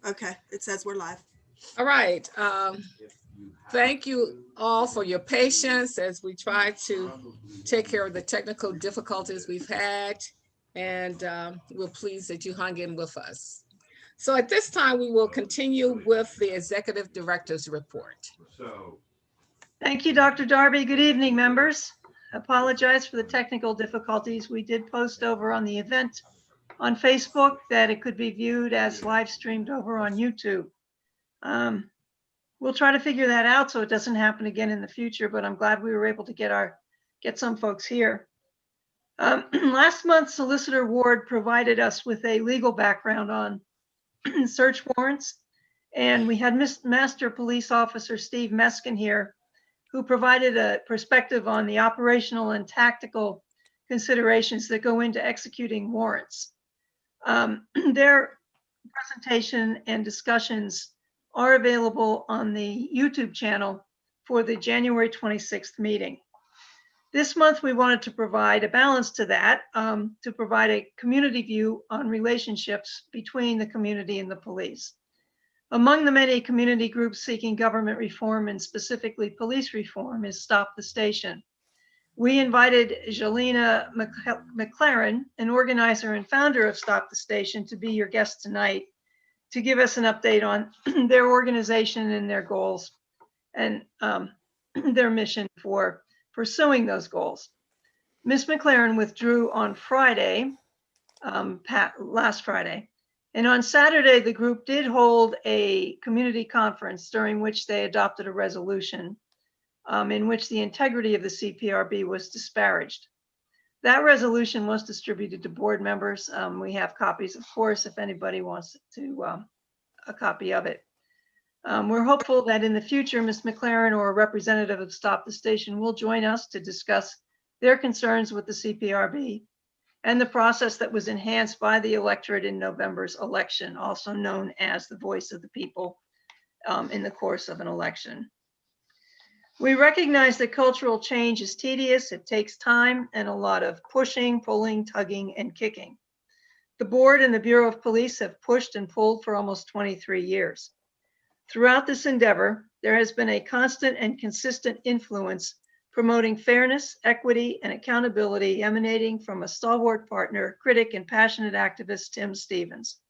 Okay, it says we're live. All right. Thank you all for your patience as we try to take care of the technical difficulties we've had. And we're pleased that you hung in with us. So at this time, we will continue with the executive director's report. Thank you, Dr. Darby. Good evening, members. Apologize for the technical difficulties. We did post over on the event on Facebook that it could be viewed as live streamed over on YouTube. We'll try to figure that out so it doesn't happen again in the future, but I'm glad we were able to get some folks here. Last month, Solicitor Ward provided us with a legal background on search warrants, and we had Master Police Officer Steve Meskin here, who provided a perspective on the operational and considerations that go into executing warrants. Their presentation and discussions are available on the YouTube channel for the January 26th meeting. This month, we wanted to provide a balance to that, to provide a community view on relationships between the community and the police. Among the many community groups seeking government reform and specifically police reform is Stop the Station. We invited Jelena McLaren, an organizer and founder of Stop the Station, to be your guest tonight to give us an update on their organization and their goals and their mission for pursuing those goals. Ms. McLaren withdrew on Friday, last Friday. And on Saturday, the group did hold a community conference during which they adopted a resolution in which the integrity of the CPRB was disparaged. That resolution was distributed to board members. We have copies, of course, if anybody wants a copy of it. We're hopeful that in the future, Ms. McLaren or a representative of Stop the Station will join us to discuss their concerns with the CPRB and the process that was enhanced by the electorate in November's election, also known as the voice of the people in the course of an election. We recognize that cultural change is tedious, it takes time, and a lot of pushing, pulling, tugging, and kicking. The board and the Bureau of Police have pushed and pulled for almost 23 years. Throughout this endeavor, there has been a constant and consistent influence promoting fairness, equity, and accountability emanating from a stalwart partner, critic, and passionate activist, Tim Stevens.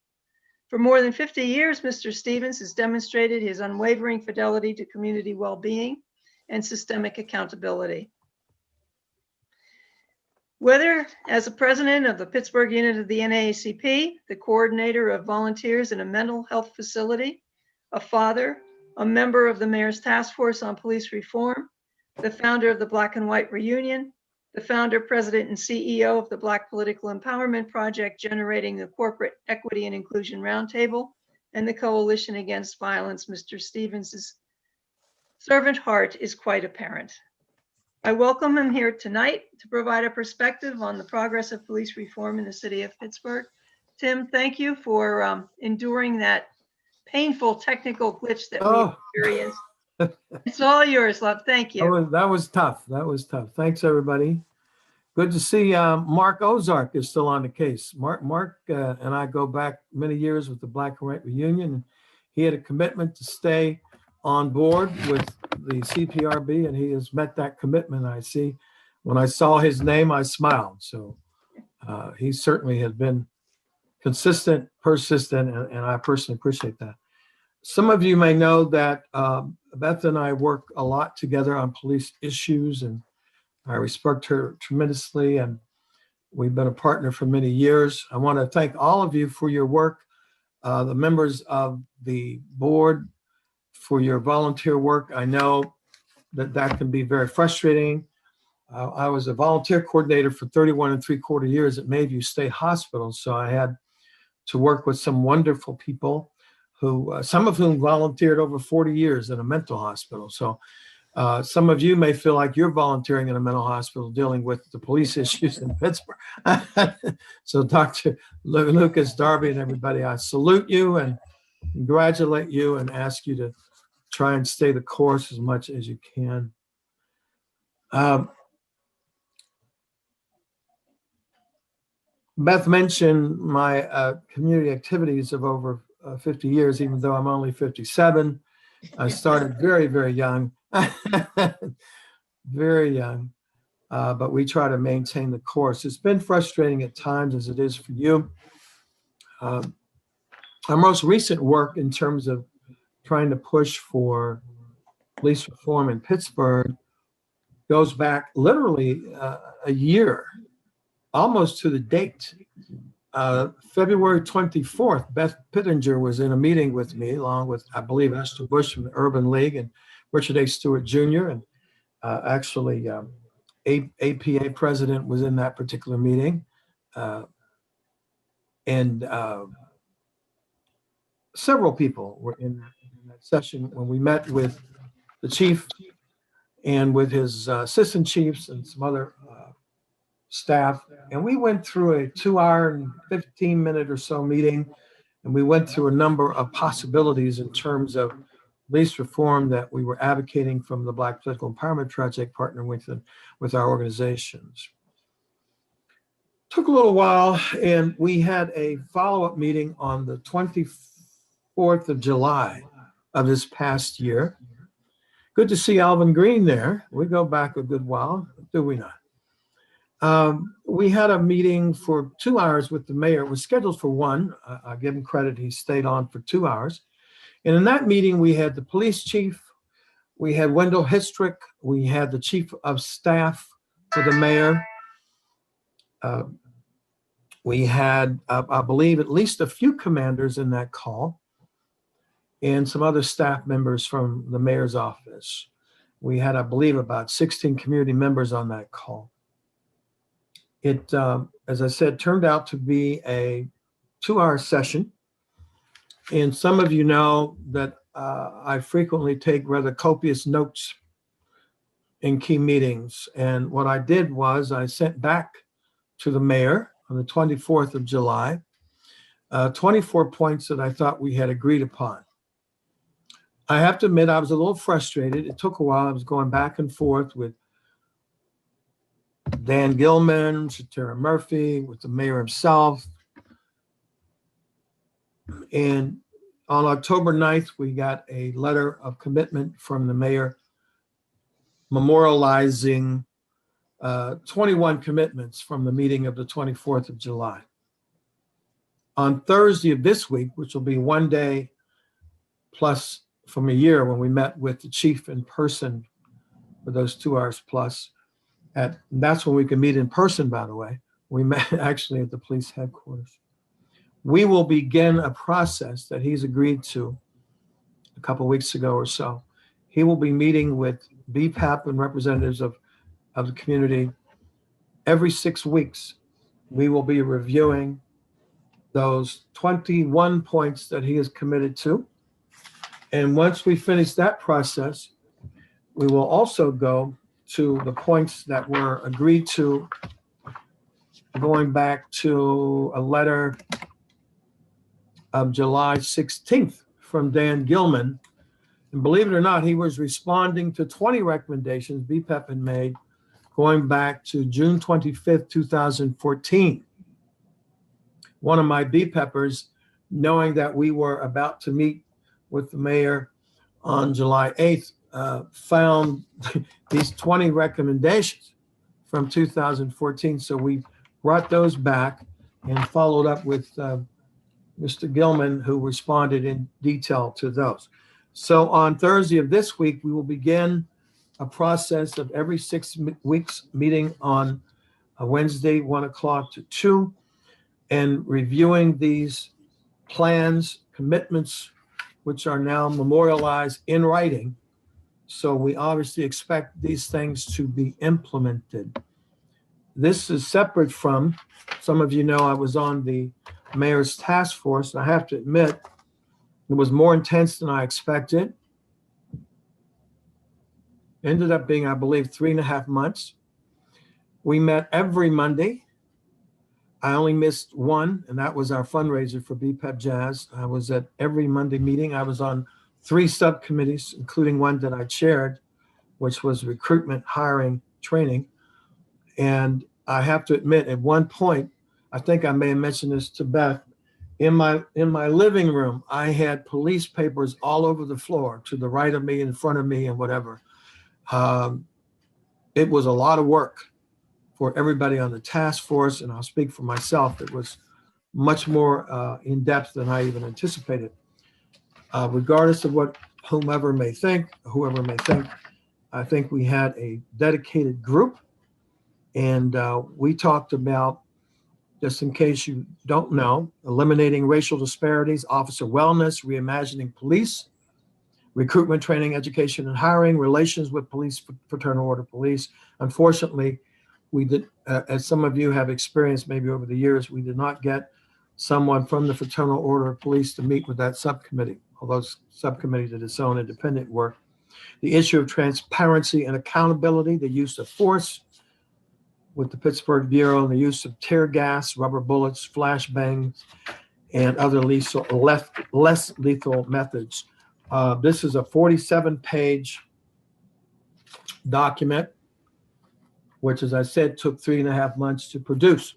For more than 50 years, Mr. Stevens has demonstrated his unwavering fidelity to community well-being and systemic accountability. Whether as a president of the Pittsburgh unit of the NAACP, the coordinator of volunteers in a mental health facility, a father, a member of the Mayor's Task Force on Police Reform, the founder of the Black and White Reunion, the founder, president, and CEO of the Black Political Empowerment Project, generating the Corporate Equity and Inclusion Roundtable, and the Coalition Against Violence, Mr. Stevens' servant heart is quite apparent. I welcome him here tonight to provide a perspective on the progress of police reform in the city of Pittsburgh. Tim, thank you for enduring that painful technical glitch that we experienced. It's all yours, love. Thank you. That was tough. That was tough. Thanks, everybody. Good to see Mark Ozark is still on the case. Mark and I go back many years with the Black and White Reunion. He had a commitment to stay on board with the CPRB, and he has met that commitment. I see. When I saw his name, I smiled. So he certainly has been consistent, persistent, and I personally appreciate that. Some of you may know that Beth and I work a lot together on police issues, and I respect her tremendously, and we've been a partner for many years. I want to thank all of you for your work, the members of the board for your volunteer work. I know that can be very frustrating. I was a volunteer coordinator for 31 3/4 years at Mayview State Hospital, so I had to work with some wonderful people who, some of whom volunteered over 40 years in a mental hospital. So some of you may feel like you're volunteering in a mental hospital dealing with the police issues in Pittsburgh. So Dr. Lucas, Darby, and everybody, I salute you and congratulate you and ask you to try and stay the course as much as you can. Beth mentioned my community activities of over 50 years, even though I'm only 57. I started very, very young, very young, but we try to maintain the course. It's been frustrating at times, as it is for you. Our most recent work in terms of trying to push for police reform in Pittsburgh goes back literally a year, almost to the date. February 24th, Beth Pittinger was in a meeting with me, along with, I believe, Esther Bush from the Urban League and Richard A. Stewart Jr. And actually, APA president was in that particular meeting. And several people were in that session when we met with the chief and with his assistant chiefs and some other staff. And we went through a 2-hour and 15-minute or so meeting. And we went through a number of possibilities in terms of police reform that we were advocating from the Black Political Empowerment Project, partnering with our organizations. Took a little while, and we had a follow-up meeting on the 24th of July of this past year. Good to see Alvin Green there. We go back a good while, do we not? We had a meeting for 2 hours with the mayor. It was scheduled for 1. I give him credit. He stayed on for 2 hours. And in that meeting, we had the police chief, we had Wendell Histrick, we had the chief of staff for the mayor. We had, I believe, at least a few commanders in that call and some other staff members from the mayor's office. We had, I believe, about 16 community members on that call. It, as I said, turned out to be a 2-hour session. And some of you know that I frequently take rather copious notes in key meetings. And what I did was I sent back to the mayor on the 24th of July, 24 points that I thought we had agreed upon. I have to admit, I was a little frustrated. It took a while. I was going back and forth with Dan Gilman, Shatera Murphy, with the mayor himself. And on October 9th, we got a letter of commitment from the mayor memorializing 21 commitments from the meeting of the 24th of July. On Thursday of this week, which will be 1 day plus from a year when we met with the chief in person for those 2 hours plus, that's when we can meet in person, by the way. We met actually at the police headquarters. We will begin a process that he's agreed to a couple of weeks ago or so. He will be meeting with BPAP and representatives of the community every 6 weeks. We will be reviewing those 21 points that he is committed to. And once we finish that process, we will also go to the points that were agreed to, going back to a letter of July 16th from Dan Gilman. And believe it or not, he was responding to 20 recommendations BPEP had made going back to June 25th, 2014. One of my BPEPers, knowing that we were about to meet with the mayor on July 8th, found these 20 recommendations from 2014. So we brought those back and followed up with Mr. Gilman, who responded in detail to those. So on Thursday of this week, we will begin a process of every 6 weeks meeting on a Wednesday, 1 o'clock to 2, and reviewing these plans, commitments, which are now memorialized in writing. So we obviously expect these things to be implemented. This is separate from, some of you know I was on the mayor's task force. And I have to admit, it was more intense than I expected. Ended up being, I believe, 3.5 months. We met every Monday. I only missed one, and that was our fundraiser for BPEP Jazz. I was at every Monday meeting. I was on 3 subcommittees, including one that I chaired, which was recruitment, hiring, training. And I have to admit, at one point, I think I may have mentioned this to Beth, In my living room, I had police papers all over the floor, to the right of me, in front of me, and whatever. It was a lot of work for everybody on the task force, and I'll speak for myself. It was much more in depth than I even anticipated. Regardless of what whoever may think, I think we had a dedicated group, and we talked about, just in case you don't know, eliminating racial disparities, officer wellness, reimagining police, recruitment, training, education, and hiring, relations with police, fraternal order police. Unfortunately, we did, as some of you have experienced maybe over the years, we did not get someone from the fraternal order of police to meet with that subcommittee, although subcommittee did its own independent work. The issue of transparency and accountability, the use of force with the Pittsburgh Bureau, and the use of tear gas, rubber bullets, flashbangs, and other less lethal methods. This is a 47-page document, which, as I said, took 3.5 months to produce.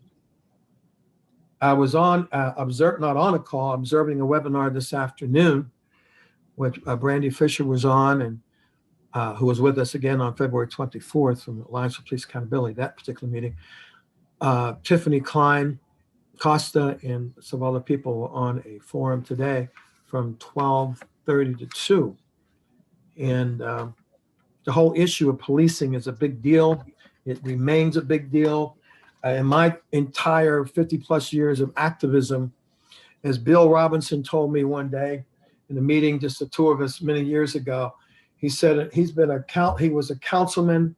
I was not on a call, observing a webinar this afternoon, which Brandy Fisher was on, and who was with us again on February 24th from the Alliance for Police Accountability, that particular meeting. Tiffany Klein, Costa, and some other people were on a forum today from 12:30 to 2. And the whole issue of policing is a big deal. It remains a big deal. In my entire 50 plus years of activism, as Bill Robinson told me one day in a meeting, just the two of us many years ago, he said he was a councilman,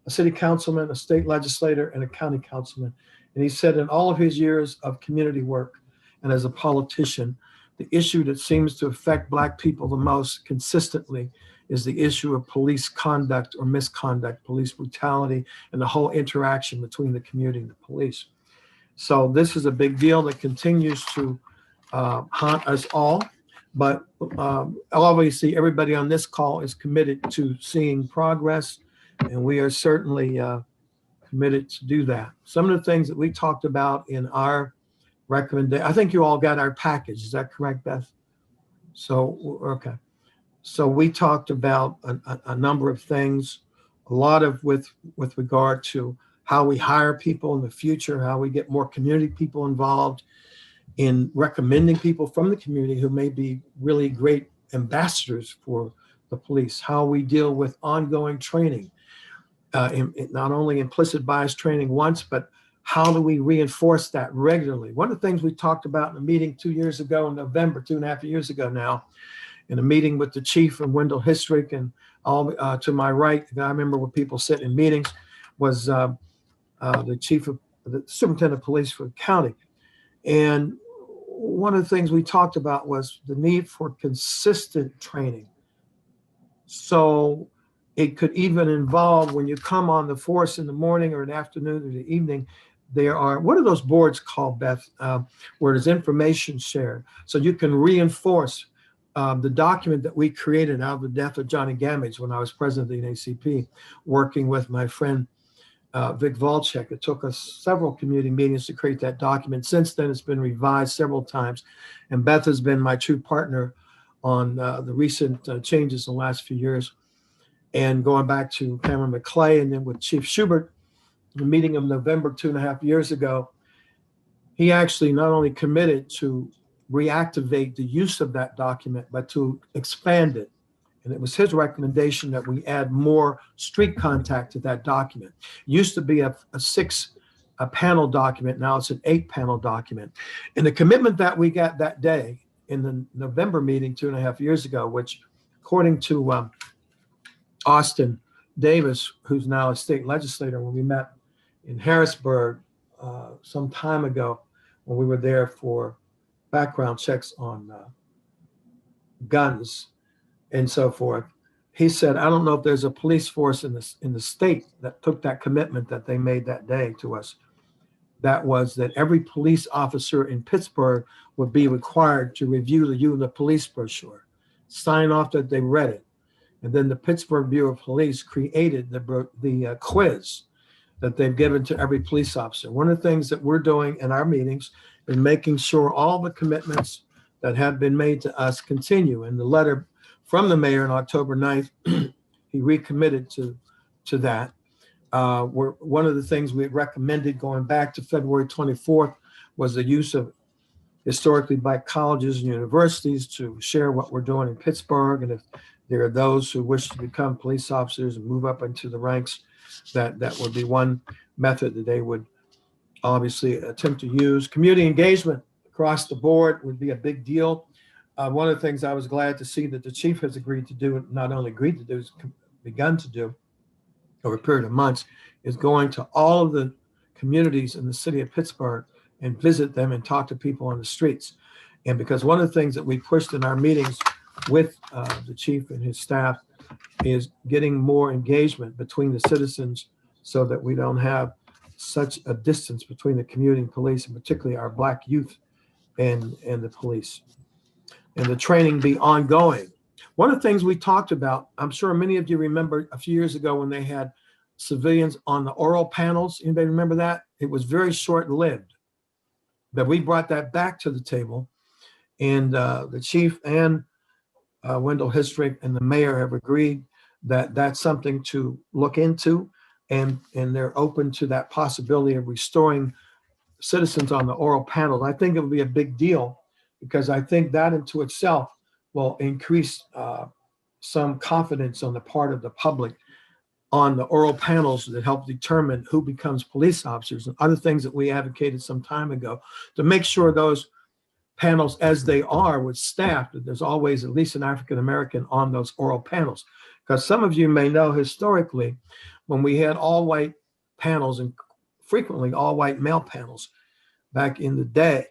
a city councilman, a state legislator, and a county councilman. And he said in all of his years of community work and as a politician, the issue that seems to affect Black people the most consistently is the issue of police conduct or misconduct, police brutality, and the whole interaction between the community and the police. So this is a big deal that continues to haunt us all. But obviously, everybody on this call is committed to seeing progress, and we are certainly committed to do that. Some of the things that we talked about in our recommendation, I think you all got our package. Is that correct, Beth? So, okay. So we talked about a number of things, a lot of with regard to how we hire people in the future, how we get more community people involved in recommending people from the community who may be really great ambassadors for the police, how we deal with ongoing training, not only implicit bias training once, but how do we reinforce that regularly? One of the things we talked about in a meeting 2 years ago in November, 2.5 years ago now, in a meeting with the chief from Wendell Histrick, and all to my right, I remember where people sit in meetings, was the chief of the superintendent of police for the county. And one of the things we talked about was the need for consistent training. So it could even involve, when you come on the force in the morning or in the afternoon or the evening, there are, what are those boards called, Beth, where there's information shared? So you can reinforce the document that we created out of the death of Johnny Gamage when I was president of the NACP, working with my friend Vic Volchek. It took us several community meetings to create that document. Since then, it's been revised several times. And Beth has been my true partner on the recent changes in the last few years. And going back to Cameron McClay, and then with Chief Schubert, the meeting of November 2.5 years ago, he actually not only committed to reactivate the use of that document, but to expand it. And it was his recommendation that we add more street contact to that document. It used to be a 6-panel document. Now it's an 8-panel document. And the commitment that we got that day in the November meeting 2.5 years ago, which according to Austin Davis, who's now a state legislator, when we met in Harrisburg some time ago, when we were there for background checks on guns and so forth, he said, I don't know if there's a police force in the state that took that commitment that they made that day to us. That was that every police officer in Pittsburgh would be required to review the police brochure, sign off that they read it. And then the Pittsburgh Bureau of Police created the quiz that they've given to every police officer. One of the things that we're doing in our meetings in making sure all the commitments that have been made to us continue. In the letter from the mayor on October 9th, he recommitted to that. One of the things we had recommended going back to February 24th was the use of historically black colleges and universities to share what we're doing in Pittsburgh. And if there are those who wish to become police officers and move up into the ranks, that would be one method that they would obviously attempt to use. Community engagement across the board would be a big deal. One of the things I was glad to see that the chief has agreed to do, not only agreed to do, has begun to do over a period of months, is going to all of the communities in the city of Pittsburgh and visit them and talk to people on the streets. And because one of the things that we pushed in our meetings with the chief and his staff is getting more engagement between the citizens so that we don't have such a distance between the community and police, and particularly our black youth and the police. And the training be ongoing. One of the things we talked about, I'm sure many of you remember a few years ago when they had civilians on the oral panels. Anybody remember that? It was very short-lived, but we brought that back to the table. And the chief and Wendell Histrick and the mayor have agreed that that's something to look into, and they're open to that possibility of restoring citizens on the oral panel. I think it would be a big deal because I think that into itself will increase some confidence on the part of the public on the oral panels that help determine who becomes police officers and other things that we advocated some time ago to make sure those panels, as they are with staff, that there's always at least an African-American on those oral panels. Because some of you may know historically, when we had all white panels and frequently all white male panels back in the day,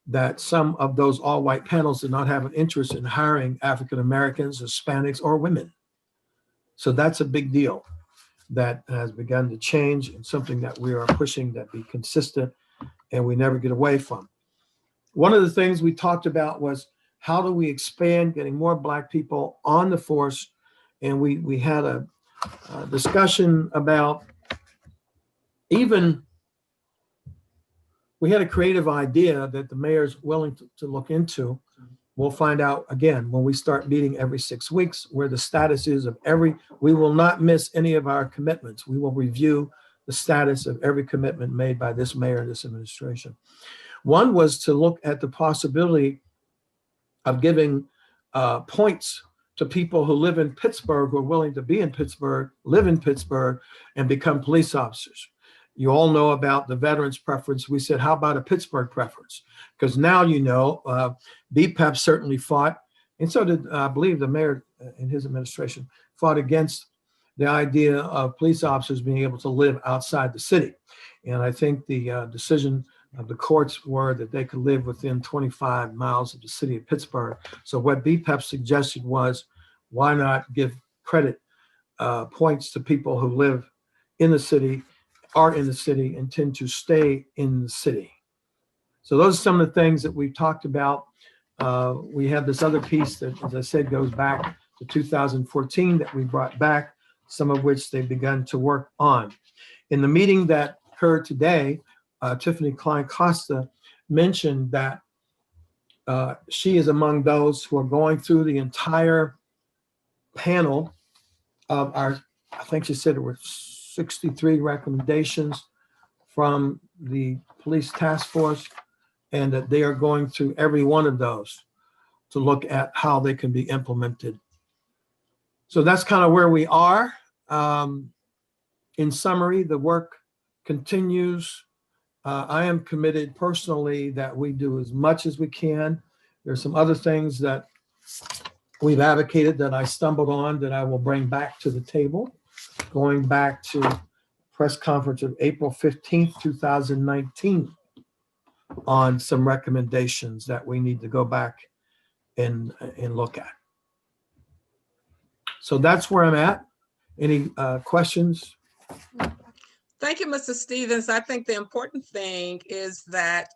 that some of those all white panels did not have an interest in hiring African-Americans, Hispanics, or women. So that's a big deal that has begun to change and something that we are pushing that be consistent and we never get away from. One of the things we talked about was how do we expand getting more black people on the force? And we had a discussion about we had a creative idea that the mayor's willing to look into. We'll find out again when we start meeting every 6 weeks where the status is of we will not miss any of our commitments. We will review the status of every commitment made by this mayor and this administration. One was to look at the possibility of giving points to people who live in Pittsburgh, who are willing to be in Pittsburgh, live in Pittsburgh, and become police officers. You all know about the veterans preference. We said, how about a Pittsburgh preference? Because now you know, BPEP certainly fought, and so did, I believe, the mayor and his administration fought against the idea of police officers being able to live outside the city. And I think the decision of the courts were that they could live within 25 miles of the city of Pittsburgh. So what BPEP suggested was, why not give credit points to people who live in the city, are in the city, and tend to stay in the city. So those are some of the things that we've talked about. We have this other piece that, as I said, goes back to 2014 that we brought back, some of which they've begun to work on. In the meeting that occurred today, Tiffany Klein-Costa mentioned that she is among those who are going through the entire panel of our, I think she said it were 63 recommendations from the police task force, and that they are going through every one of those to look at how they can be implemented. So that's kind of where we are. In summary, the work continues. I am committed personally that we do as much as we can. There's some other things that we've advocated that I stumbled on that I will bring back to the table. Going back to press conference of April 15th, 2019 on some recommendations that we need to go back and look at. So that's where I'm at. Any questions? Thank you, Mr. Stevens. I think the important thing is that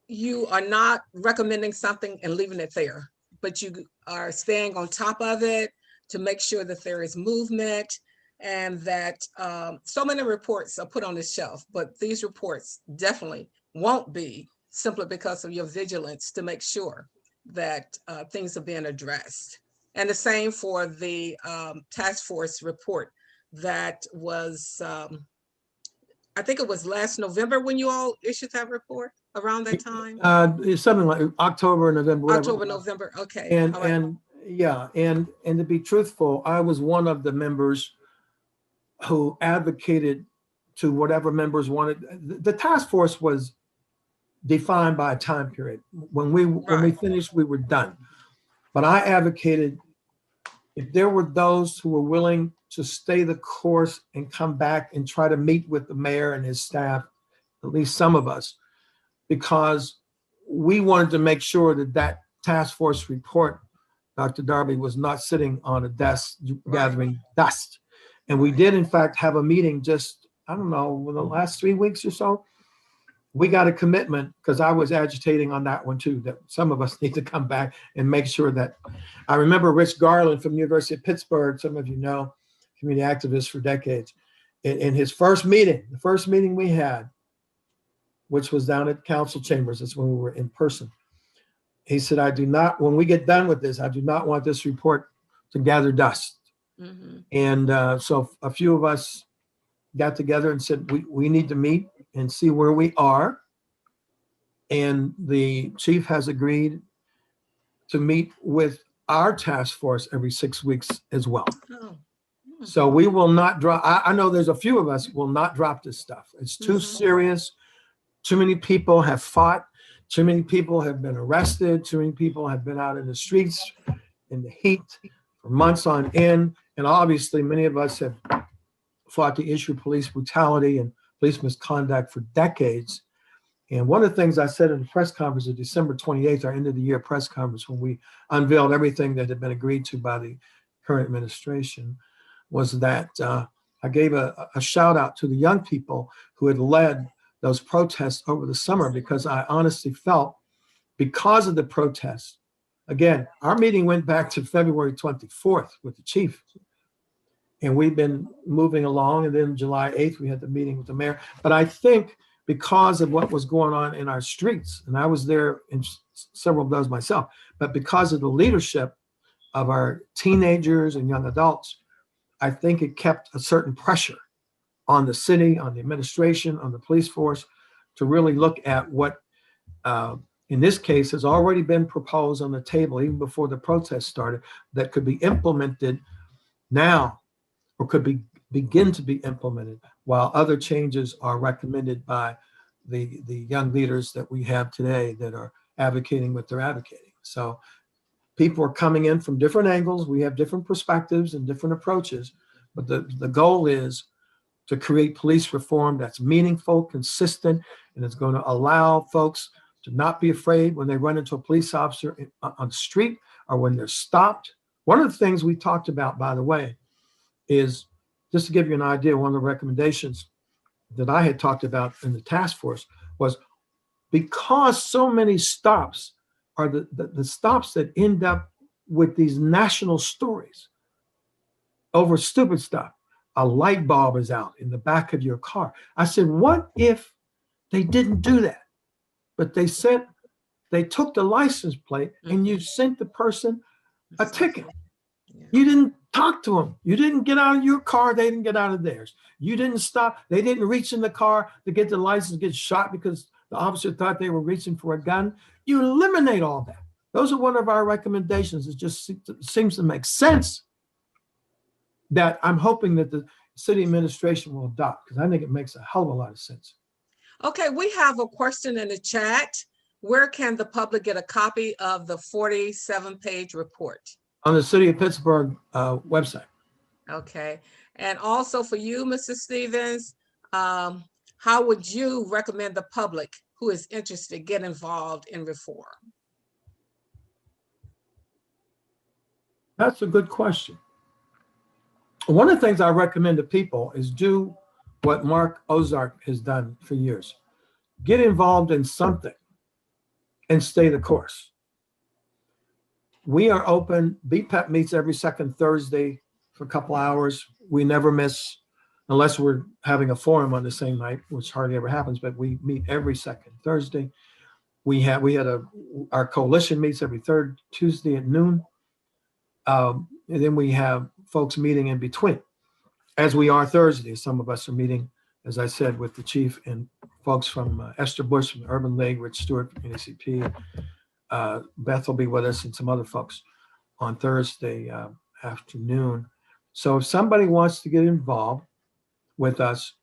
you are not recommending something and leaving it there, but you are staying on top of it to make sure that there is movement, and that so many reports are put on the shelf, but these reports definitely won't be, simply because of your vigilance to make sure that things are being addressed. And the same for the task force report that was, I think it was last November when you all issued that report, around that time? It's something like October, November, whatever. October, November, okay. And, all right. and yeah, and to be truthful, I was one of the members who advocated to whatever members wanted. The task force was defined by a time period. When we Right. finished, we were done. But I advocated, if there were those who were willing to stay the course and come back and try to meet with the mayor and his staff, at least some of us, because we wanted to make sure that that task force report, Dr. Darby, was not sitting on a desk gathering dust. And we did, in fact, have a meeting just, I don't know, in the last 3 weeks or so. We got a commitment, because I was agitating on that one too, that some of us need to come back and make sure that, I remember Rich Garland from the University of Pittsburgh, some of you know, community activist for decades, in his first meeting, the first meeting we had, which was down at council chambers, that's when we were in person. He said, I do not, when we get done with this, I do not want this report to gather dust. Mm-hmm. And so a few of us got together and said, we need to meet and see where we are. And the chief has agreed to meet with our task force every 6 weeks as well. Oh. So we will not drop, I know there's a few of us will not drop this stuff. It's too Mhm. serious. Too many people have fought. Too many people have been arrested. Too many people have been out in the streets in the heat for months on end. And obviously many of us have fought the issue of police brutality and police misconduct for decades. And one of the things I said in the press conference of December 28th, our end of the year press conference, when we unveiled everything that had been agreed to by the current administration, was that I gave a shout out to the young people who had led those protests over the summer, because I honestly felt, because of the protests, again, our meeting went back to February 24th with the chief. And we've been moving along. And then July 8th, we had the meeting with the mayor. But I think because of what was going on in our streets, and I was there in several of those myself, but because of the leadership of our teenagers and young adults, I think it kept a certain pressure on the city, on the administration, on the police force, to really look at what, in this case, has already been proposed on the table, even before the protest started, that could be implemented now, or could begin to be implemented, while other changes are recommended by the young leaders that we have today that are advocating what they're advocating. So people are coming in from different angles. We have different perspectives and different approaches, but the goal is to create police reform that's meaningful, consistent, and it's going to allow folks to not be afraid when they run into a police officer on the street or when they're stopped. One of the things we talked about, by the way, is, just to give you an idea, one of the recommendations that I had talked about in the task force was, because so many stops are the stops that end up with these national stories over stupid stuff. A light bulb is out in the back of your car. I said, what if they didn't do that? But they took the license plate and you sent the person a ticket. Yeah. You didn't talk to them. You didn't get out of your car. They didn't get out of theirs. You didn't stop. They didn't reach in the car to get the license, get shot because the officer thought they were reaching for a gun. You eliminate all that. Those are one of our recommendations. It just seems to make sense, that I'm hoping that the city administration will adopt, because I think it makes a hell of a lot of sense. Okay, we have a question in the chat. Where can the public get a copy of the 47-page report? On the City of Pittsburgh website. Okay, and also for you, Mr. Stevens, how would you recommend the public who is interested get involved in reform? That's a good question. One of the things I recommend to people is do what Mark Ozark has done for years. Get involved in something and stay the course. We are open. BPEP meets every second Thursday for a couple hours. We never miss. unless we're having a forum on the same night, which hardly ever happens, but we meet every second Thursday. Our coalition meets every third Tuesday at noon. And then we have folks meeting in between, as we are Thursday. Some of us are meeting, as I said, with the chief and folks from Esther Bush from the Urban League, Rich Stewart from NACP. Beth will be with us and some other folks on Thursday afternoon. So if somebody wants to get involved with us,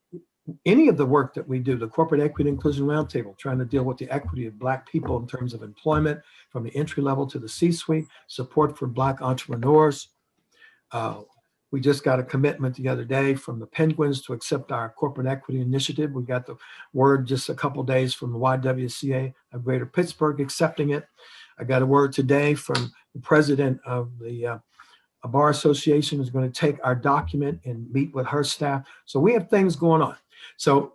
any of the work that we do, the Corporate Equity Inclusion Roundtable, trying to deal with the equity of Black people in terms of employment from the entry level to the C-suite, support for Black entrepreneurs. We just got a commitment the other day from the Penguins to accept our corporate equity initiative. We got the word just a couple of days from the YWCA of Greater Pittsburgh accepting it. I got a word today from the president of the Bar Association who's going to take our document and meet with her staff. So we have things going on. So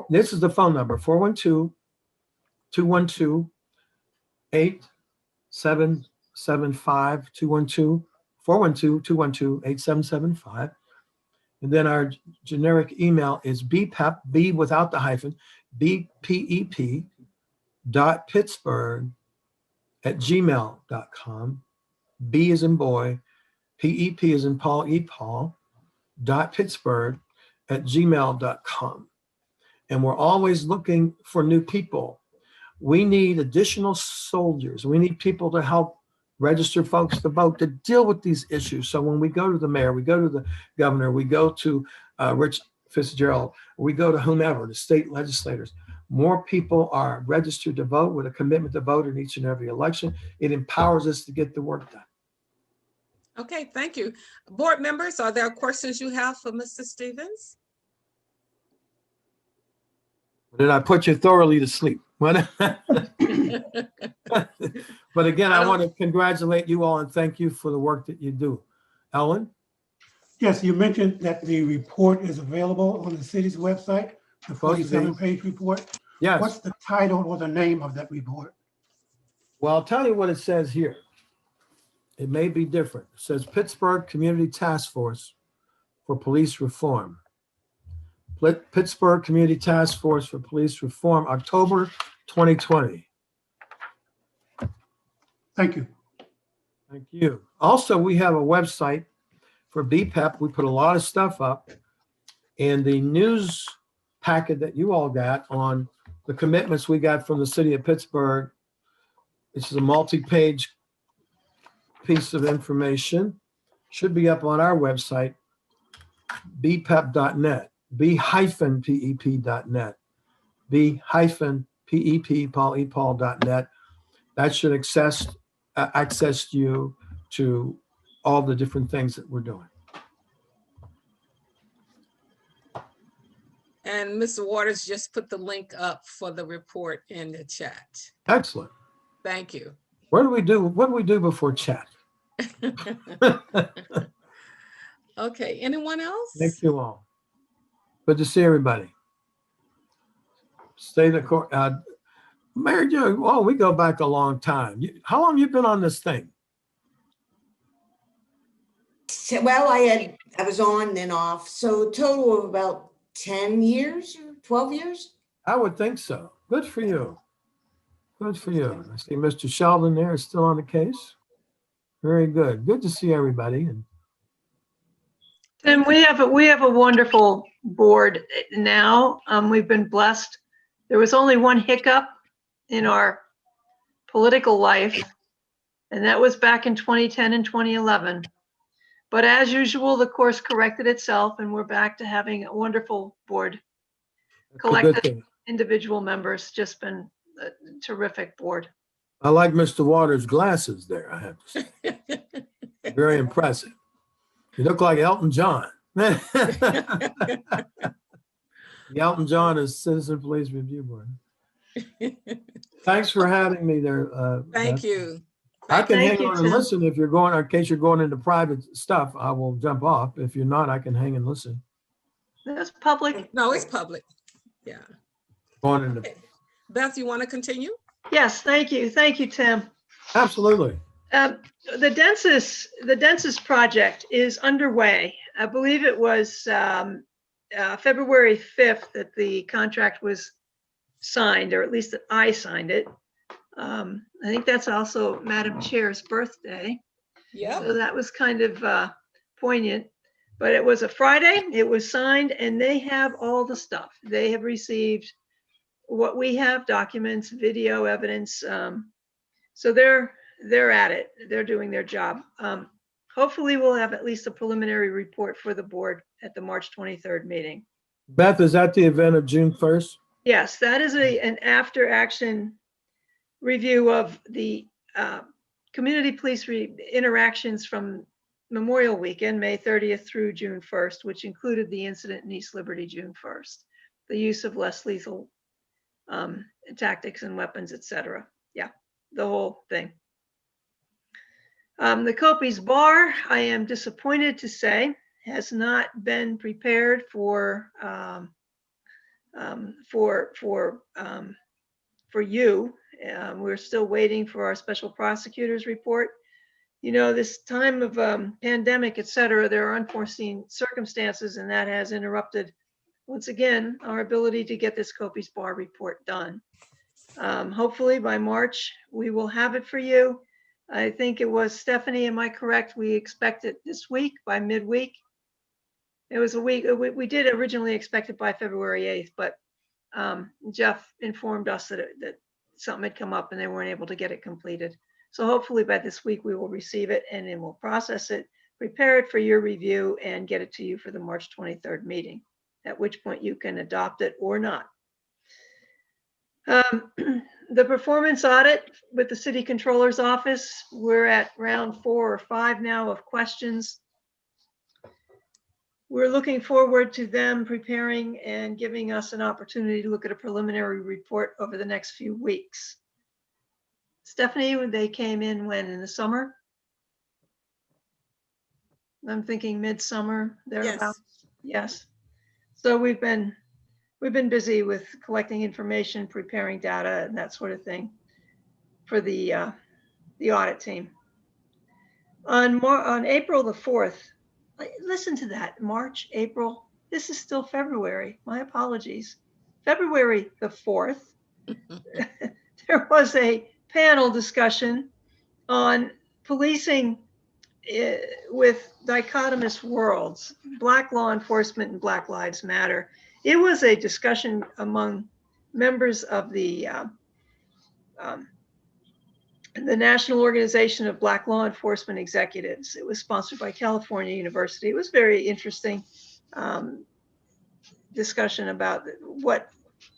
this is the phone number, 412-212-8775, 412-212-8775. And then our generic email is bpep, B without the hyphen, bpep.pittsburgh@gmail.com. B is in boy, PEP is in Paul, Paul, .pittsburgh@gmail.com. And we're always looking for new people. We need additional soldiers. We need people to help register folks to vote, to deal with these issues. So when we go to the mayor, we go to the governor, we go to Rich Fitzgerald, we go to whomever, the state legislators, more people are registered to vote with a commitment to vote in each and every election. It empowers us to get the work done. Okay, thank you. Board members, are there questions you have for Mr. Stevens? Did I put you thoroughly to sleep? But again, I want to congratulate you all and thank you for the work that you do. Ellen? Yes, you mentioned that the report is available on the city's website, the 47-page report. Yes. What's the title or the name of that report? Well, I'll tell you what it says here. It may be different. It says Pittsburgh Community Task Force for Police Reform. Pittsburgh Community Task Force for Police Reform, October 2020. Thank you. Thank you. Also, we have a website for BPEP. We put a lot of stuff up. And the news packet that you all got on the commitments we got from the city of Pittsburgh, this is a multi-page piece of information, should be up on our website, bpep.net. b-pep.net, b-pep, paul.net. That should access you to all the different things that we're doing. And Mr. Waters just put the link up for the report in the chat. Excellent. Thank you. What do we do before chat? Okay, anyone else? Thank you all. Good to see everybody. Stay the course. Mary Jo, oh, we go back a long time. How long you been on this thing? Well, I was on then off, so a total of about 10 years or 12 years. I would think so. Good for you. Good for you. I see Mr. Sheldon there is still on the case. Very good. Good to see everybody. And we have a wonderful board now. We've been blessed. There was only one hiccup in our political life, and that was back in 2010 and 2011. But as usual, the course corrected itself, and we're back to having a wonderful board. Collected individual members, just been a terrific board. I like Mr. Waters' glasses there, I have to say. Very impressive. You look like Elton John. The Elton John is Citizen Police Review Board. Thanks for having me there. Thank you. I can Thank hang you, on and Tim. listen if you're going, in case you're going into private stuff, I will jump off. If you're not, I can hang and listen. That's public. No, it's public. Yeah. Going into, Okay. Beth, you want to continue? Yes, thank you. Thank you, Tim. absolutely. The Densus project is underway. I believe it was February 5th that the contract was signed, or at least that I signed it. I think that's also Madam Chair's birthday. Yep. So that was kind of poignant, but it was a Friday, it was signed, and they have all the stuff. They have received what we have, documents, video evidence. So they're at it. They're doing their job. Hopefully we'll have at least a preliminary report for the board at the March 23rd meeting. Beth, is that the event of June 1st? Yes, that is an after action review of the community police interactions from Memorial Weekend, May 30th through June 1st, which included the incident in East Liberty, June 1st, the use of less lethal tactics and weapons, etc. Yeah, the whole thing. The Copies Bar, I am disappointed to say, has not been prepared for you. We're still waiting for our special prosecutor's report. You know, this time of pandemic, et cetera, there are unforeseen circumstances, and that has interrupted, once again, our ability to get this Copies Bar report done. Hopefully by March, we will have it for you. I think it was Stephanie, am I correct? We expect it this week by midweek. It was a week, we did originally expect it by February 8th, but Jeff informed us that something had come up and they weren't able to get it completed. So hopefully by this week, we will receive it and then we'll process it, prepare it for your review and get it to you for the March 23rd meeting, at which point you can adopt it or not. The performance audit with the city controller's office, we're at round 4 or 5 now of questions. We're looking forward to them preparing and giving us an opportunity to look at a preliminary report over the next few weeks. Stephanie, they came in when, in the summer? I'm thinking midsummer, thereabouts. Yes. So we've been busy with collecting information, preparing data, and that sort of thing for the audit team. On April the 4th, listen to that, March, April, this is still February, my apologies. February the 4th, there was a panel discussion on policing with dichotomous worlds, Black law enforcement and Black Lives Matter. It was a discussion among members of the National Organization of Black Law Enforcement Executives. It was sponsored by California University. It was very interesting discussion about what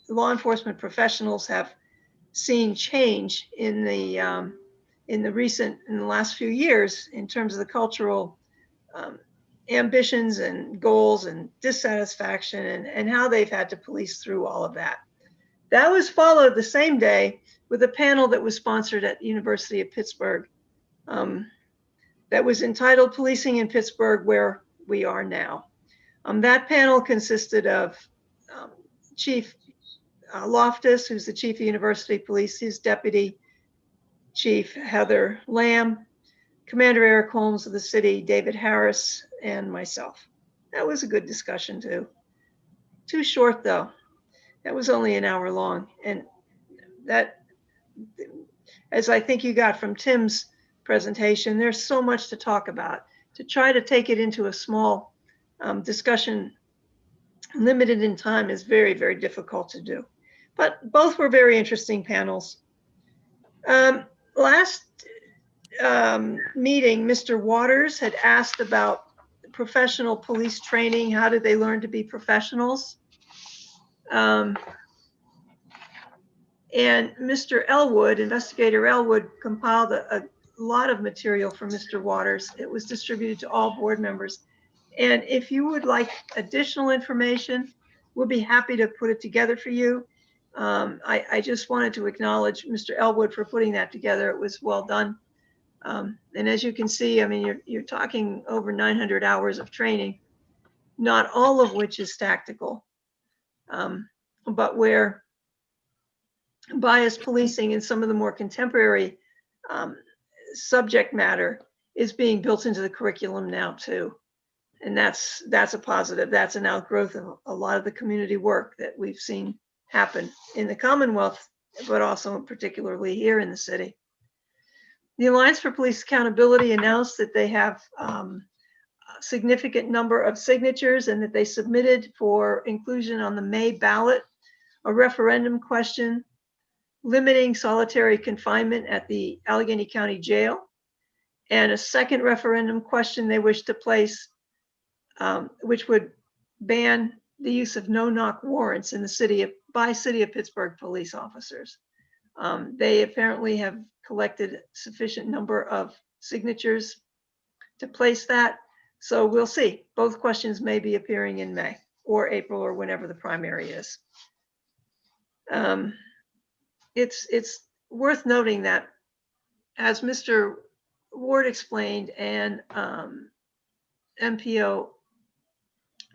law enforcement professionals have seen change in the last few years in terms of the cultural ambitions and goals and dissatisfaction and how they've had to police through all of that. That was followed the same day with a panel that was sponsored at the University of Pittsburgh that was entitled Policing in Pittsburgh, Where We Are Now. That panel consisted of Chief Loftus, who's the Chief of University Police, his Deputy Chief Heather Lamb, Commander Eric Holmes of the city, David Harris, and myself. That was a good discussion too. Too short though. That was only an hour long. And that, as I think you got from Tim's presentation, there's so much to talk about. To try to take it into a small discussion, limited in time, is very, very difficult to do. But both were very interesting panels. Last meeting, Mr. Waters had asked about professional police training. How did they learn to be professionals? And Mr. Elwood, Investigator Elwood, compiled a lot of material for Mr. Waters. It was distributed to all board members. And if you would like additional information, we'll be happy to put it together for you. I just wanted to acknowledge Mr. Elwood for putting that together. It was well done. And as you can see, I mean, you're talking over 900 hours of training, not all of which is tactical, but where bias policing and some of the more contemporary subject matter is being built into the curriculum now too. And that's a positive. That's an outgrowth of a lot of the community work that we've seen happen in the Commonwealth, but also particularly here in the city. The Alliance for Police Accountability announced that they have a significant number of signatures and that they submitted for inclusion on the May ballot a referendum question limiting solitary confinement at the Allegheny County Jail, and a second referendum question they wish to place, which would ban the use of no-knock warrants in the by City of Pittsburgh police officers. They apparently have collected sufficient number of signatures to place that. So we'll see. Both questions may be appearing in May or April or whenever the primary is. It's worth noting that, as Mr. Ward explained and MPO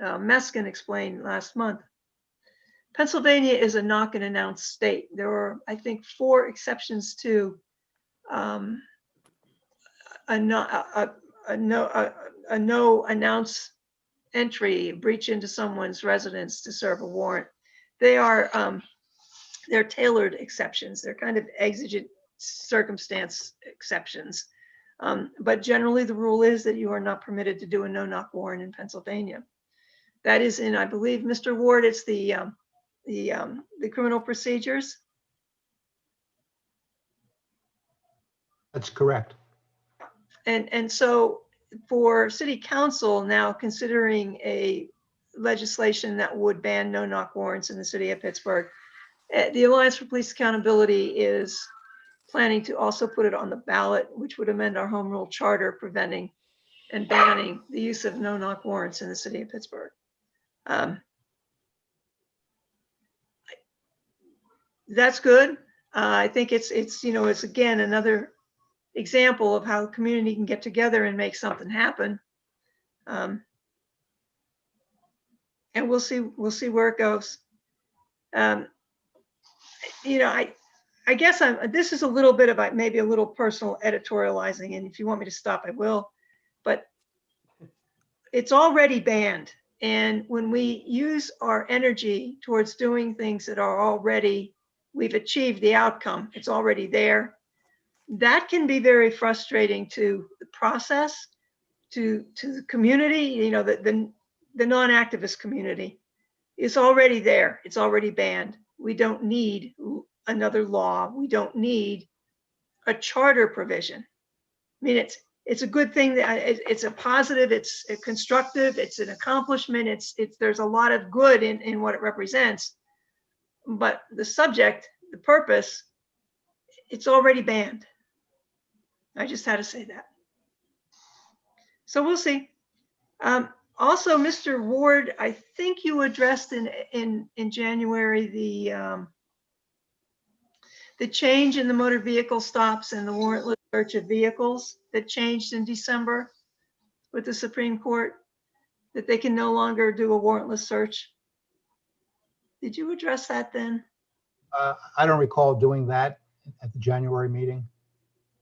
Meskin explained last month, Pennsylvania is a knock and announce state. There are, I think, 4 exceptions to a no announce entry, breach into someone's residence to serve a warrant. They are they're tailored exceptions. They're kind of exigent circumstance exceptions. But generally the rule is that you are not permitted to do a no-knock warrant in Pennsylvania. That is in, I believe, Mr. Ward, it's the criminal procedures. That's correct. And so for City Council now considering a legislation that would ban no-knock warrants in the city of Pittsburgh, the Alliance for Police Accountability is planning to also put it on the ballot, which would amend our home rule charter preventing and banning the use of no-knock warrants in the city of Pittsburgh. That's good. I think it's again another example of how the community can get together and make something happen. And we'll see where it goes. I guess this is a little bit about maybe a little personal editorializing, and if you want me to stop, I will, but it's already banned. And when we use our energy towards doing things that are already, we've achieved the outcome, it's already there. That can be very frustrating to the process, to the community, the non-activist community. It's already there, it's already banned. We don't need another law. We don't need a charter provision. I mean, it's a good thing that it's a positive, it's a constructive, it's an accomplishment. There's a lot of good in what it represents, but the subject, the purpose, it's already banned. I just had to say that. So we'll see. Also, Mr. Ward, I think you addressed in January the change in the motor vehicle stops and the warrantless search of vehicles that changed in December with the Supreme Court, that they can no longer do a warrantless search. Did you address that then? I don't recall doing that at the January meeting.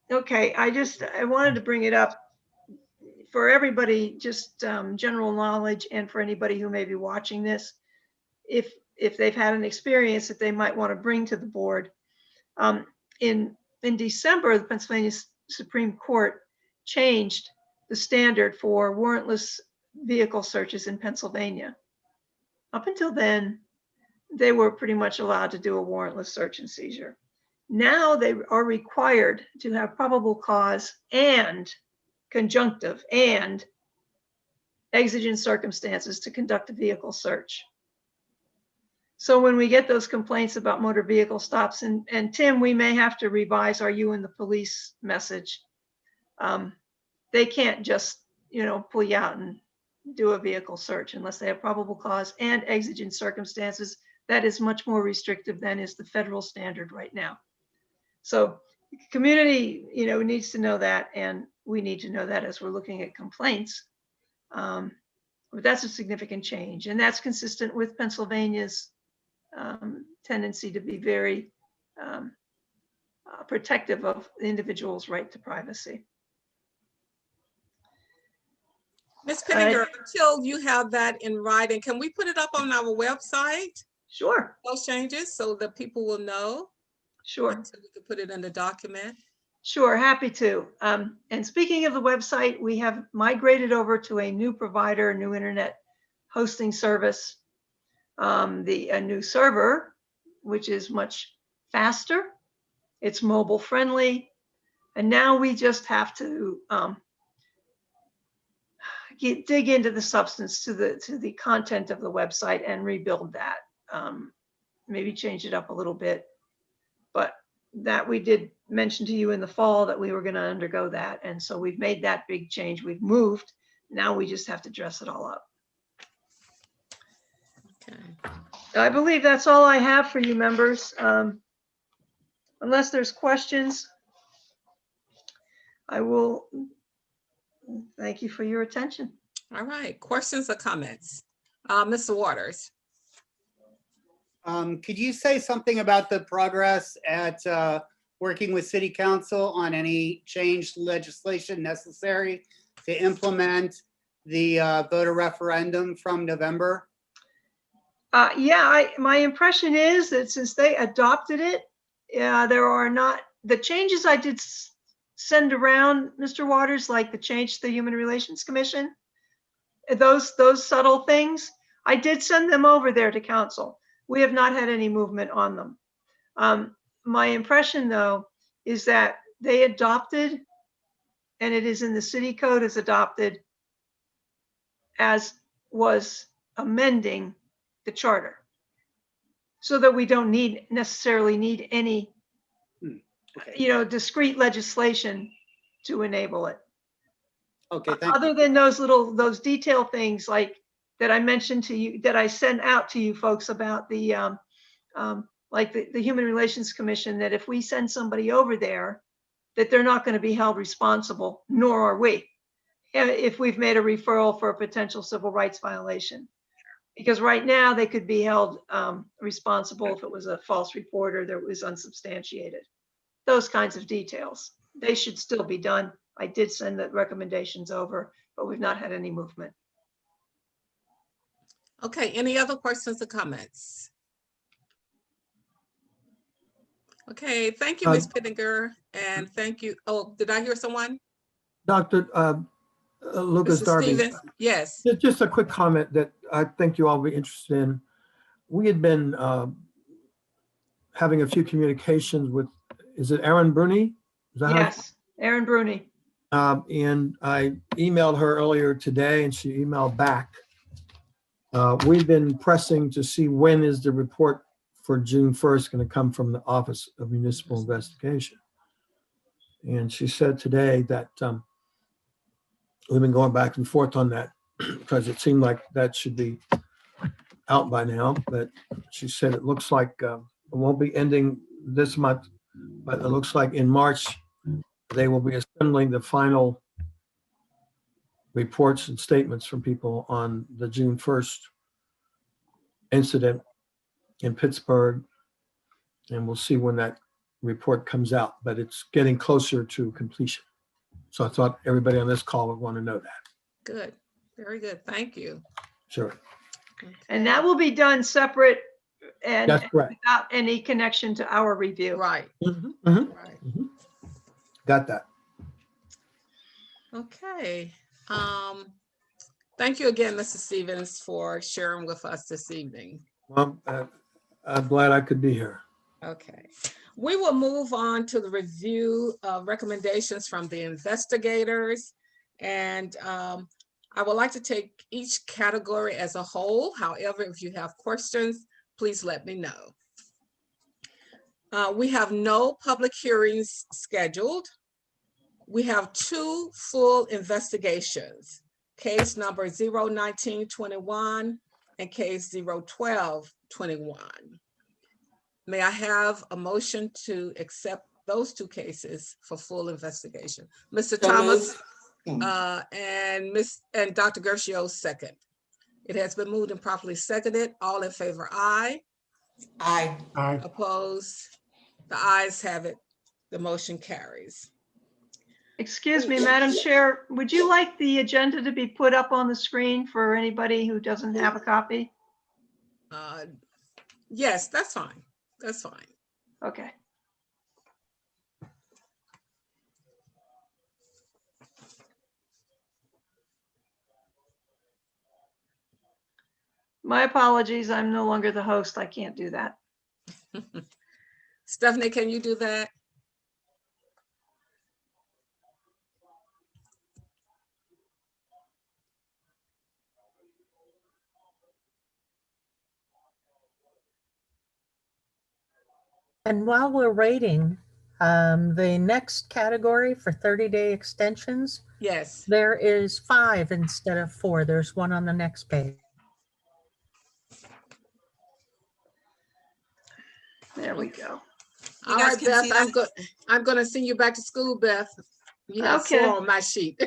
Okay, I wanted to bring it up for everybody, just general knowledge, and for anybody who may be watching this, if they've had an experience that they might want to bring to the board. In December, the Pennsylvania Supreme Court changed the standard for warrantless vehicle searches in Pennsylvania. Up until then, they were pretty much allowed to do a warrantless search and seizure. Now they are required to have probable cause and conjunctive and exigent circumstances to conduct a vehicle search. So when we get those complaints about motor vehicle stops, and Tim, we may have to revise our "you and the police" message. They can't just, pull you out and do a vehicle search unless they have probable cause and exigent circumstances. That is much more restrictive than is the federal standard right now. So the community, needs to know that, and we need to know that as we're looking at complaints. But that's a significant change, and that's consistent with Pennsylvania's tendency to be very protective of the individual's right to privacy. Ms. Pittinger, until you have that in writing, can we put it up on our website, Sure, those changes, so that people will know? sure. So we can put it in the document. Sure, happy to. And speaking of the website, we have migrated over to a new provider, a new internet hosting service, a new server, which is much faster. It's mobile friendly. And now we just have to dig into the substance, to the content of the website and rebuild that. Maybe change it up a little bit. But that we did mention to you in the fall that we were going to undergo that. And so we've made that big change. We've moved. Now we just have to dress it all up. Okay. I believe that's all I have for you members. Unless there's questions, I will thank you for your attention. All right, questions or comments? Mr. Waters. Could you say something about the progress at working with City Council on any changed legislation necessary to implement the voter referendum from November? Yeah, my impression is that since they adopted it, there are not, the changes I did send around, Mr. Waters, like the change to the Human Relations Commission, those subtle things, I did send them over there to council. We have not had any movement on them. My impression, though, is that they adopted, and it is in the city code as adopted, as was amending the charter, so that we don't necessarily need any, discrete legislation to enable it. Okay, thank you. Other than those detail things like that I mentioned to you, that I sent out to you folks about the like the Human Relations Commission, that if we send somebody over there, that they're not going to be held responsible, nor are we, if we've made a referral for a potential civil rights violation. Because right now they could be held responsible if it was a false report or that was unsubstantiated. Those kinds of details, they should still be done. I did send the recommendations over, but we've not had any movement. Okay, any other questions or comments? Okay, thank you, Ms. Pittinger, and thank you. Oh, did I hear someone? Dr. Lucas Mr. Darby. Stevens? Yes. Just a quick comment that I think you all will be interested in. We had been having a few communications with, is it Erin Bruni? Is that Yes, Erin Bruni. and I emailed her earlier today and she emailed back. We've been pressing to see when is the report for June 1st going to come from the Office of Municipal Investigation. And she said today that we've been going back and forth on that because it seemed like that should be out by now. But she said it looks like it won't be ending this month, but it looks like in March, they will be assembling the final reports and statements from people on the June 1st incident in Pittsburgh. And we'll see when that report comes out, but it's getting closer to completion. So I thought everybody on this call would want to know that. Good, very good, thank you. Sure. Okay. And that will be done separate and That's correct. without any connection to our review. Right, Mhm, mhm, right. mhm. Got that. Okay. Thank you again, Mr. Stevens, for sharing with us this evening. Well, I'm glad I could be here. Okay, we will move on to the review of recommendations from the investigators. And I would like to take each category as a whole. However, if you have questions, please let me know. We have no public hearings scheduled. We have 2 full investigations, case number 01921 and case 01221. May I have a motion to accept those 2 cases for full investigation? Mr. Thomas and Dr. Gershio second. It has been moved and properly seconded. All in favor, aye. Aye. Opposed? The ayes have it. The motion carries. Excuse me, Madam Chair, would you like the agenda to be put up on the screen for anybody who doesn't have a copy? Yes, that's fine. That's fine. Okay. My apologies, I'm no longer the host. I can't do that. Stephanie, can you do that? And while we're waiting, the next category for 30-day extensions, Yes. there is 5 instead of 4. There's one on the next page. There we go. You All guys right, can Beth, see that? I'm gonna send you back to school, Beth. You have Okay. 4 on my sheet.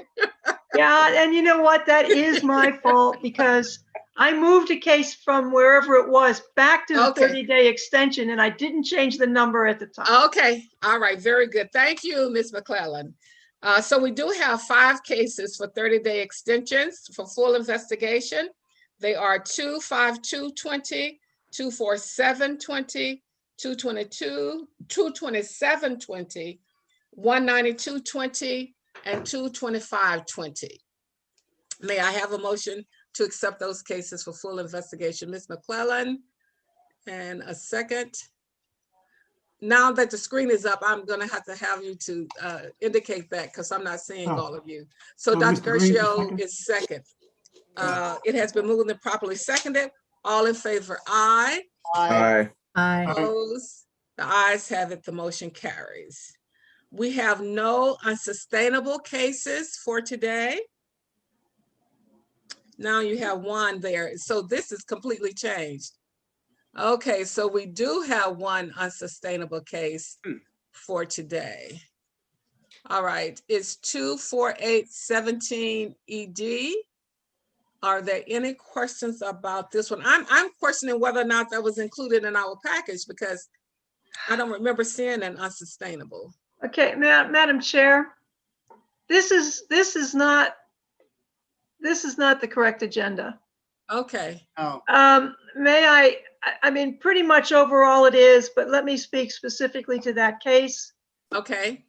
Yeah, and you know what? That is my fault because I moved a case from wherever it was back to the Okay. 30-day extension and I didn't change the number at the time. Okay, all right, very good. Thank you, Ms. McClellan. So we do have 5 cases for 30-day extensions for full investigation. They are 25220, 24720, 222, 22720, 19220, and 22520. May I have a motion to accept those cases for full investigation? Ms. McClellan, and a second. Now that the screen is up, I'm gonna have you to indicate that because I'm not seeing Oh. all of you. So Oh, Dr. Mr. Green, Gershio second. is second. It has been moved and properly seconded. All in favor, aye. Aye. Aye. Opposed? The ayes have it, the motion carries. We have no unsustainable cases for today. Now you have 1 there. So this is completely changed. Okay, so we do have 1 unsustainable case for today. All right, it's 24817 ED. Are there any questions about this one? I'm questioning whether or not that was included in our package because I don't remember seeing an unsustainable. Okay, Madam Chair, this is not the correct agenda. Okay, Oh, May I mean, pretty much overall it is, but let me speak specifically to that case. okay,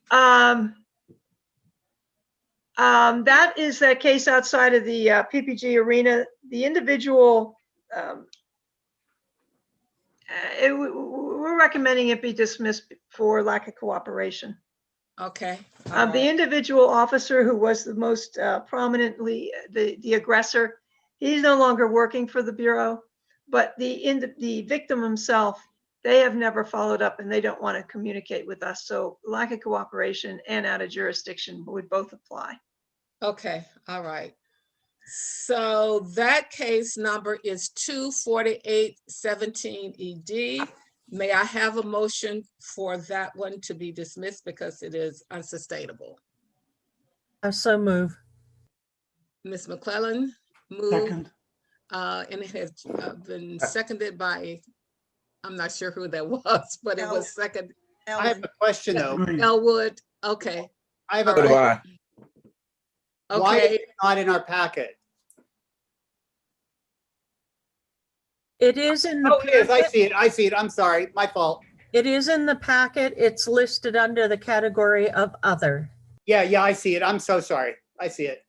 That is that case outside of the PPG arena. The individual, we're recommending it be dismissed for lack of cooperation. okay. The individual officer who was the most prominently the aggressor, he's no longer working for the Bureau, but the victim himself, they have never followed up and they don't want to communicate with us. So lack of cooperation and out of jurisdiction would both apply. Okay, all right. So that case number is 24817 ED. May I have a motion for that one to be dismissed because it is unsustainable? I so move. Ms. McClellan moved, Second. and it has been seconded by, I'm not sure who that was, but it was second, I have a question though. Green. Elwood. Okay, I have a All right. question. Why is okay. it not in our packet? It is in the Oh, it is. I packet. see it. I see it. I'm sorry. My fault. It is in the packet. It's listed under the category of other. Yeah, I see it. I'm so sorry. I see it.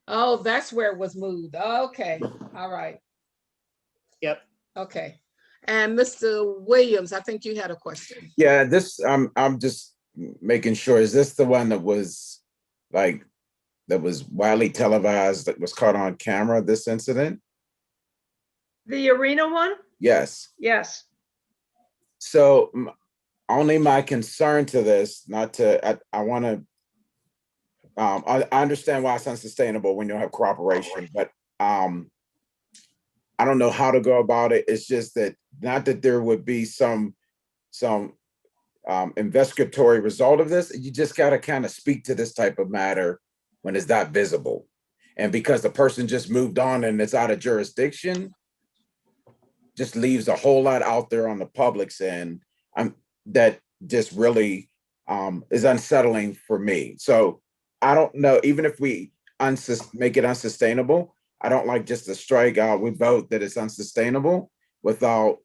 Oh, that's where it was moved. Okay, all right. Yep. Okay. And Mr. Williams, I think you had a question. Yeah, this, I'm just making sure, is this the one that was like, that was widely televised, that was caught on camera, this incident? The arena one? Yes. Yes. So only my concern to this, not to, I want to, I understand why it's unsustainable when you don't have cooperation, but I don't know how to go about it. It's just that, not that there would be some investigatory result of this. You just got to kind of speak to this type of matter when it's not visible. And because the person just moved on and it's out of jurisdiction, just leaves a whole lot out there on the public's end. That just really is unsettling for me. So I don't know, even if we make it unsustainable, I don't like just to strike out, we vote that it's unsustainable without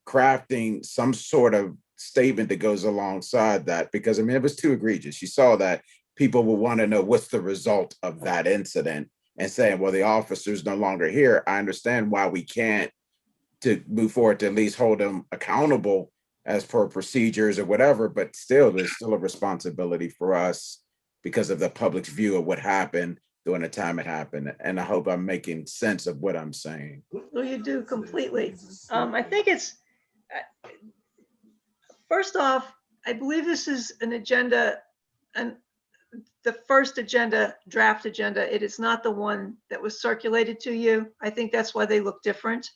crafting some sort of statement that goes alongside that. Because I mean, it was too egregious. You saw that people will want to know what's the result of that incident and saying, well, the officer's no longer here. I understand why we can't to move forward to at least hold them accountable as per procedures or whatever, but still, there's still a responsibility for us because of the public's view of what happened during the time it happened. And I hope I'm making sense of what I'm saying. Well, you do completely. I think it's, first off, I believe this is an agenda, and the first agenda, draft agenda. It is not the one that was circulated to you. I think that's why they look different.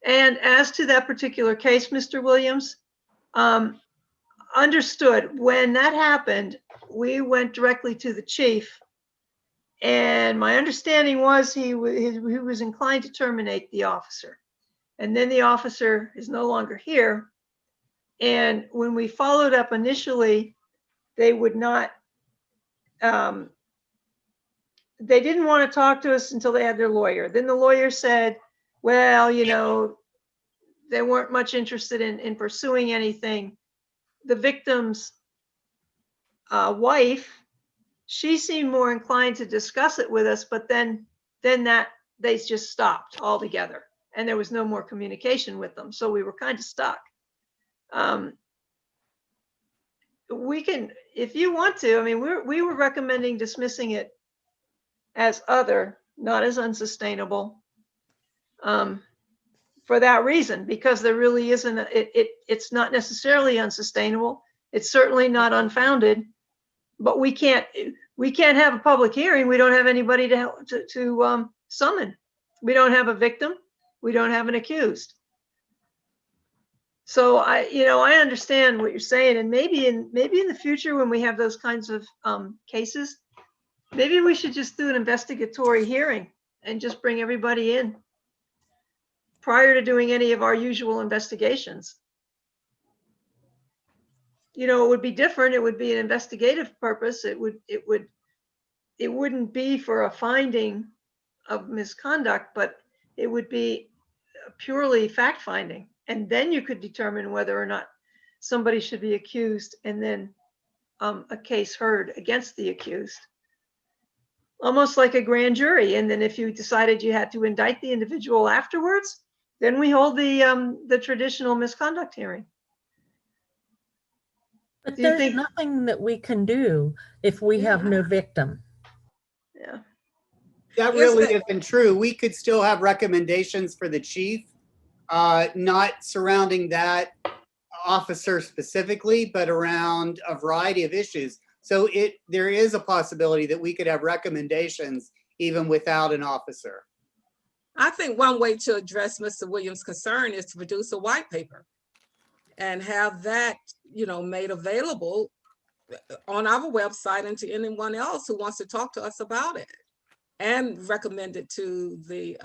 And as to that particular case, Mr. Williams, understood. When that happened, we went directly to the chief. And my understanding was he was inclined to terminate the officer. And then the officer is no longer here. And when we followed up initially, they would not, they didn't want to talk to us until they had their lawyer. Then the lawyer said, well, you know, they weren't much interested in pursuing anything. The victim's wife, she seemed more inclined to discuss it with us, but then that they just stopped altogether and there was no more communication with them. So we were kind of stuck. We can, if you want to, I mean, we were recommending dismissing it as other, not as unsustainable. For that reason, because there really isn't, it's not necessarily unsustainable. It's certainly not unfounded, but we can't have a public hearing. We don't have anybody to summon. We don't have a victim. We don't have an accused. So I understand what you're saying, and maybe in the future when we have those kinds of cases, maybe we should just do an investigatory hearing and just bring everybody in prior to doing any of our usual investigations. You know, it would be different. It would be an investigative purpose. It wouldn't be for a finding of misconduct, but it would be purely fact finding. And then you could determine whether or not somebody should be accused, and then a case heard against the accused. Almost like a grand jury. And then if you decided you had to indict the individual afterwards, then we hold the traditional misconduct hearing. But Do you there's think- nothing that we can do if we have no victim. Yeah. That really isn't true. We could still have recommendations for the chief, not surrounding that officer specifically, but around a variety of issues. So there is a possibility that we could have recommendations even without an officer. I think one way to address Mr. Williams' concern is to produce a white paper and have that, you know, made available on our website and to anyone else who wants to talk to us about it, and recommend it to the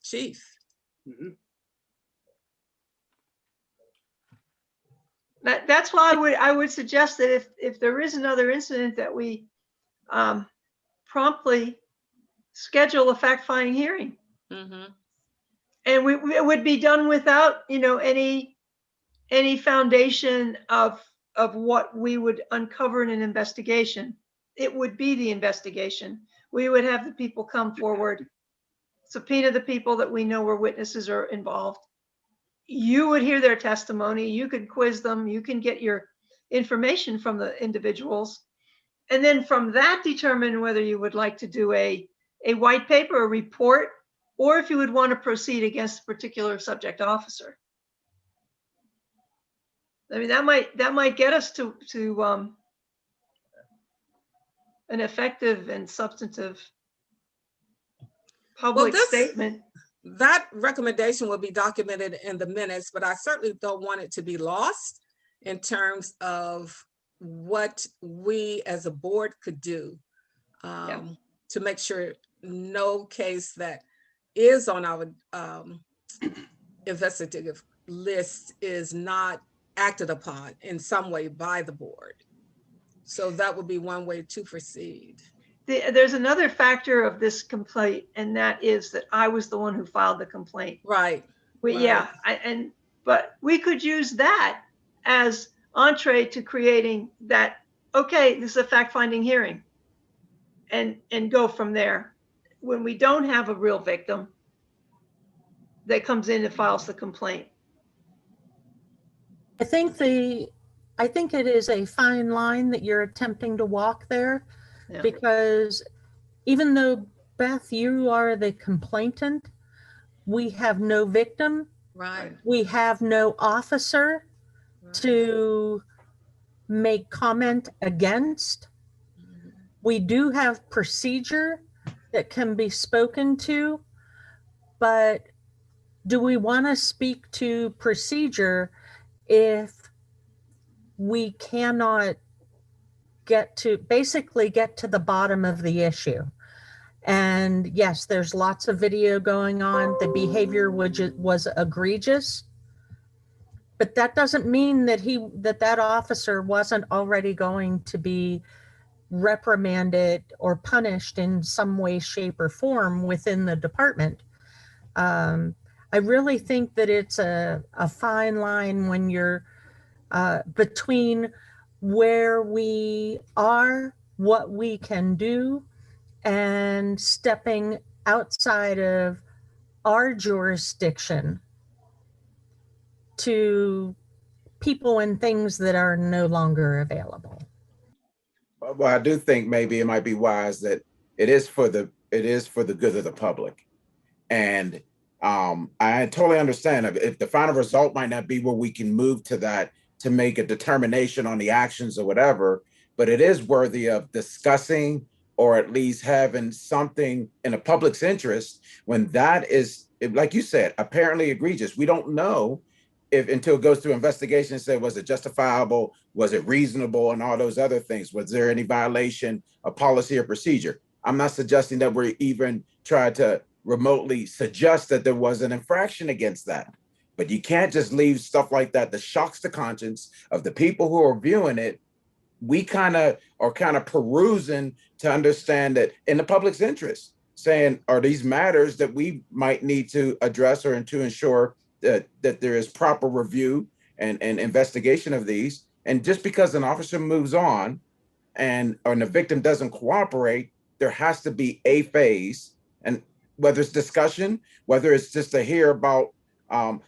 chief. Mm-hmm. That's why I would suggest that if there is another incident, that we promptly schedule a fact-finding hearing. Mm-hmm. And it would be done without, you know, any foundation of what we would uncover in an investigation. It would be the investigation. We would have the people come forward, subpoena the people that we know were witnesses or involved. You would hear their testimony. You could quiz them. You can get your information from the individuals. And then from that, determine whether you would like to do a white paper, a report, or if you would want to proceed against a particular subject officer. I mean, that might get us to an effective and substantive public statement. That recommendation will be documented in the minutes, but I certainly don't want it to be lost in terms of what we as a board could do to make sure no case that is on our investigative list is not acted upon in some way by the board. So that would be one way to proceed. There's another factor of this complaint, and that is that I was the one who filed the complaint. Right. Yeah, but we could use that as entree to creating that, okay, this is a fact-finding hearing, and go from there. When we don't have a real victim that comes in and files the complaint. I think it is a fine line that you're attempting to walk there, Yeah. because even though, Beth, you are the complainant, we have no victim. Right. We have no officer to make comment against. We do have procedure that can be spoken to, but do we want to speak to procedure if we cannot basically get to the bottom of the issue? And yes, there's lots of video going on. The behavior was egregious, but that doesn't mean that that officer wasn't already going to be reprimanded or punished in some way, shape, or form within the department. I really think that it's a fine line when you're between where we are, what we can do, and stepping outside of our jurisdiction to people and things that are no longer available. Well, I do think maybe it might be wise that it is for the good of the public. And I totally understand if the final result might not be where we can move to that to make a determination on the actions or whatever, but it is worthy of discussing, or at least having something in the public's interest when that is, like you said, apparently egregious. We don't know until it goes through investigation and say, was it justifiable? Was it reasonable? And all those other things. Was there any violation of policy or procedure? I'm not suggesting that we're even trying to remotely suggest that there was an infraction against that. But you can't just leave stuff like that that shocks the conscience of the people who are viewing it. We are perusing to understand that in the public's interest, saying, are these matters that we might need to address or to ensure that there is proper review and investigation of these. And just because an officer moves on or the victim doesn't cooperate, there has to be a phase, and whether it's discussion, whether it's just to hear about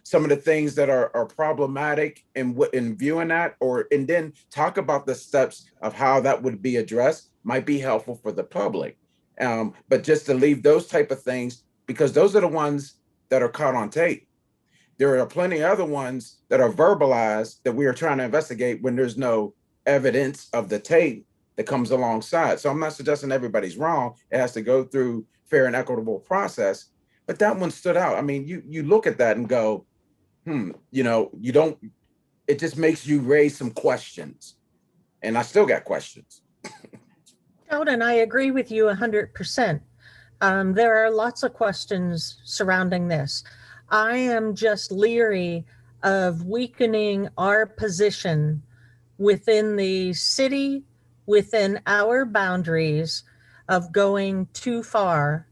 some of the things that are problematic in viewing that, and then talk about the steps of how that would be addressed might be helpful for the public. But just to leave those type of things, because those are the ones that are caught on tape. There are plenty of other ones that are verbalized that we are trying to investigate when there's no evidence of the tape that comes alongside. So I'm not suggesting everybody's wrong. It has to go through fair and equitable process. But that one stood out. I mean, you look at that and go, it just makes you raise some questions. And I still got questions. Sheldon, I agree with you 100%. There are lots of questions surrounding this. I am just leery of weakening our position within the city, within our boundaries, of going too far.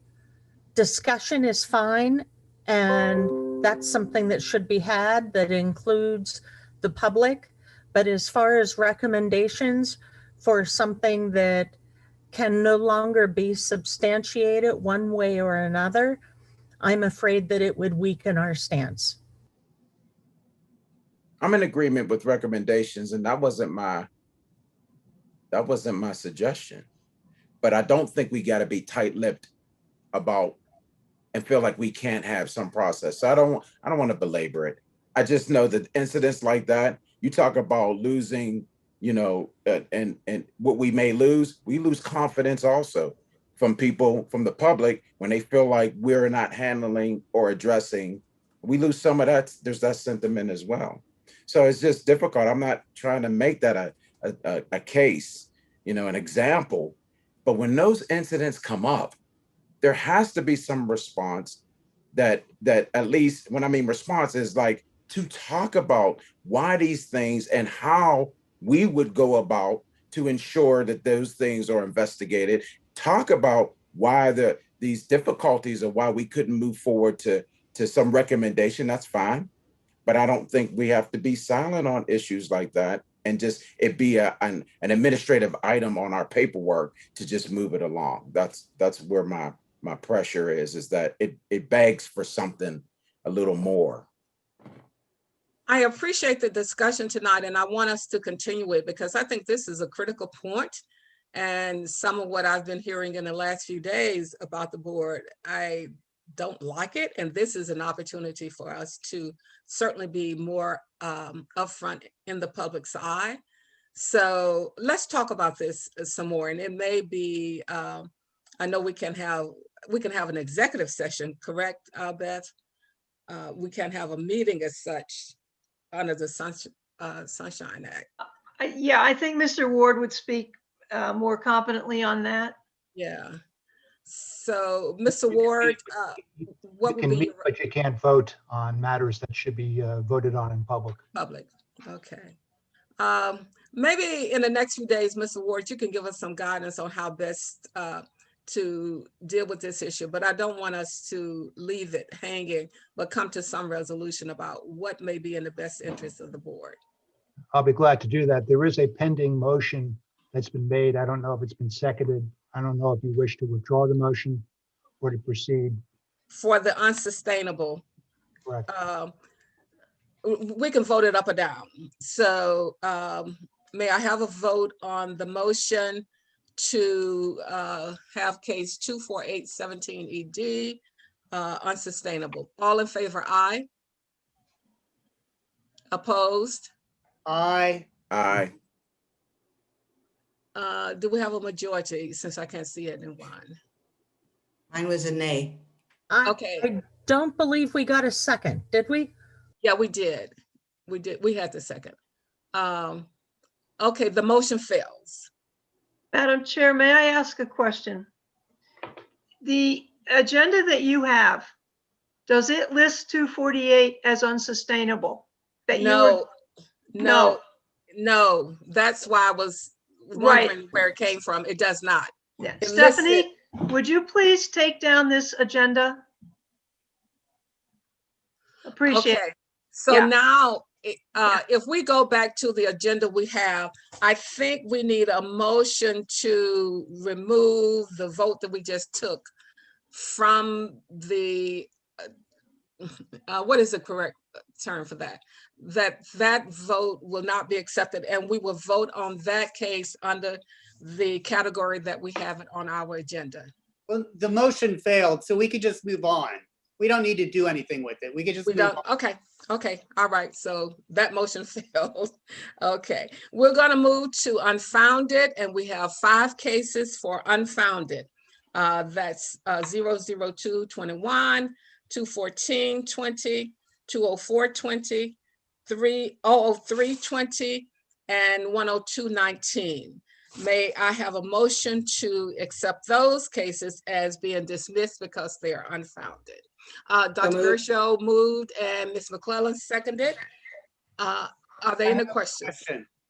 Discussion is fine, and that's something that should be had that includes the public. But as far as recommendations for something that can no longer be substantiated one way or another, I'm afraid that it would weaken our stance. I'm in agreement with recommendations, and that wasn't my suggestion. But I don't think we got to be tight-lipped about and feel like we can't have some process. So I don't want to belabor it. I just know that incidents like that, you talk about losing, and what we may lose, we lose confidence also from people, from the public, when they feel like we're not handling or addressing. We lose some of that. There's that sentiment as well. So it's just difficult. I'm not trying to make that a case, an example. But when those incidents come up, there has to be some response that at least, when I mean response, is like to talk about why these things and how we would go about to ensure that those things are investigated. Talk about why these difficulties or why we couldn't move forward to some recommendation. That's fine. But I don't think we have to be silent on issues like that and just it be an administrative item on our paperwork to just move it along. That's where my pressure is that it begs for something a little more. I appreciate the discussion tonight, and I want us to continue it because I think this is a critical point. And some of what I've been hearing in the last few days about the board, I don't like it. And this is an opportunity for us to certainly be more upfront in the public's eye. So let's talk about this some more. And it may be, I know we can have an executive session, correct, Beth? We can have a meeting as such under the Sunshine Act. Yeah, I think Mr. Ward would speak more competently on that. Yeah. So, Mr. Ward, what You would can be meet, your but you can't vote on matters that should be voted on in public. public? Okay. Maybe in the next few days, Mr. Ward, you can give us some guidance on how best to deal with this issue, but I don't want us to leave it hanging, but come to some resolution about what may be in the best interest of the board. I'll be glad to do that. There is a pending motion that's been made. I don't know if it's been seconded. I don't know if you wish to withdraw the motion or to proceed. For the unsustainable, Correct. we can vote it up or down. So may I have a vote on the motion to have case 24817 ED unsustainable? All in favor, aye. Opposed? Aye. Aye. Do we have a majority since I can't see it in one? Mine was a nay. Okay. I don't believe we got a second, did we? Yeah, we did. We did. We had the second. Okay, the motion fails. Madam Chair, may I ask a question? The agenda that you have, does it list 248 as unsustainable? No. That's why I was wondering where it came from. It does not. Yeah. It Stephanie, would you please take down this agenda? Appreciate Okay, it. so Yeah. now, if we go back to the agenda we have, I think we need a motion to remove the vote that we just took from the, what is the correct term for that? That vote will not be accepted, and we will vote on that case under the category that we have it on our agenda. Well, the motion failed, so we could just move on. We don't need to do anything with it. We could just We move don't, on. okay, all right, so that motion failed. Okay, we're gonna move to unfounded, and we have 5 cases for unfounded. That's 00221, 21420, 20420, 00320, and 10219. May I have a motion to accept those cases as being dismissed because they are unfounded? Dr. Gershow moved and Ms. McClellan seconded. Are there any questions?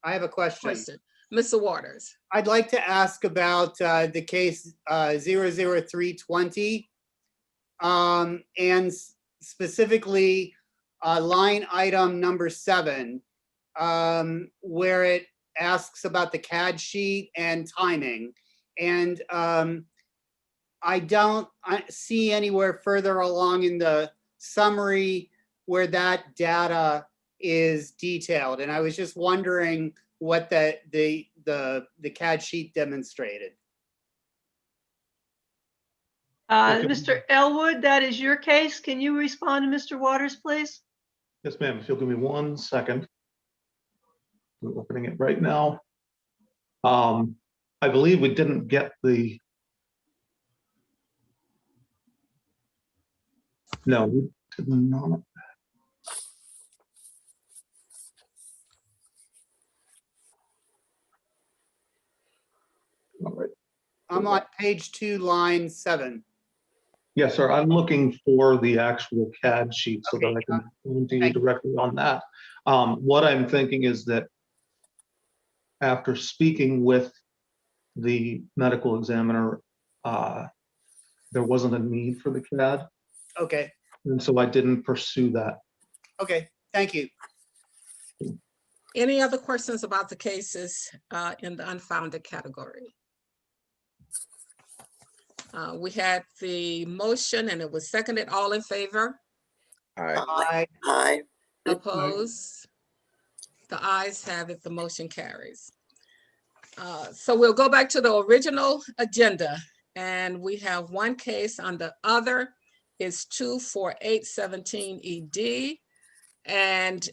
I have a question. Mr. Waters. I'd like to ask about the case 00320 and specifically line item number 7, where it asks about the CAD sheet and timing. And I don't see anywhere further along in the summary where that data is detailed. And I was just wondering what the CAD sheet demonstrated. Mr. Elwood, that is your case. Can you respond to Mr. Waters, please? Yes, ma'am. If you'll give me 1 second. We're opening it right now. I believe we didn't get the. No, we did not. All right. I'm on page 2, line 7. Yes, sir. I'm looking for the actual CAD sheet so that I can come to you Thank you. directly on that. What I'm thinking is that after speaking with the medical examiner, there wasn't a need for the CAD, Okay, and so I didn't pursue that. okay, thank you. Any other questions about the cases in the unfounded category? We had the motion and it was seconded. All in favor? Aye. Aye. Opposed? The ayes have it, the motion carries. So we'll go back to the original agenda, and we have one case on the other. It's 24817 ED. And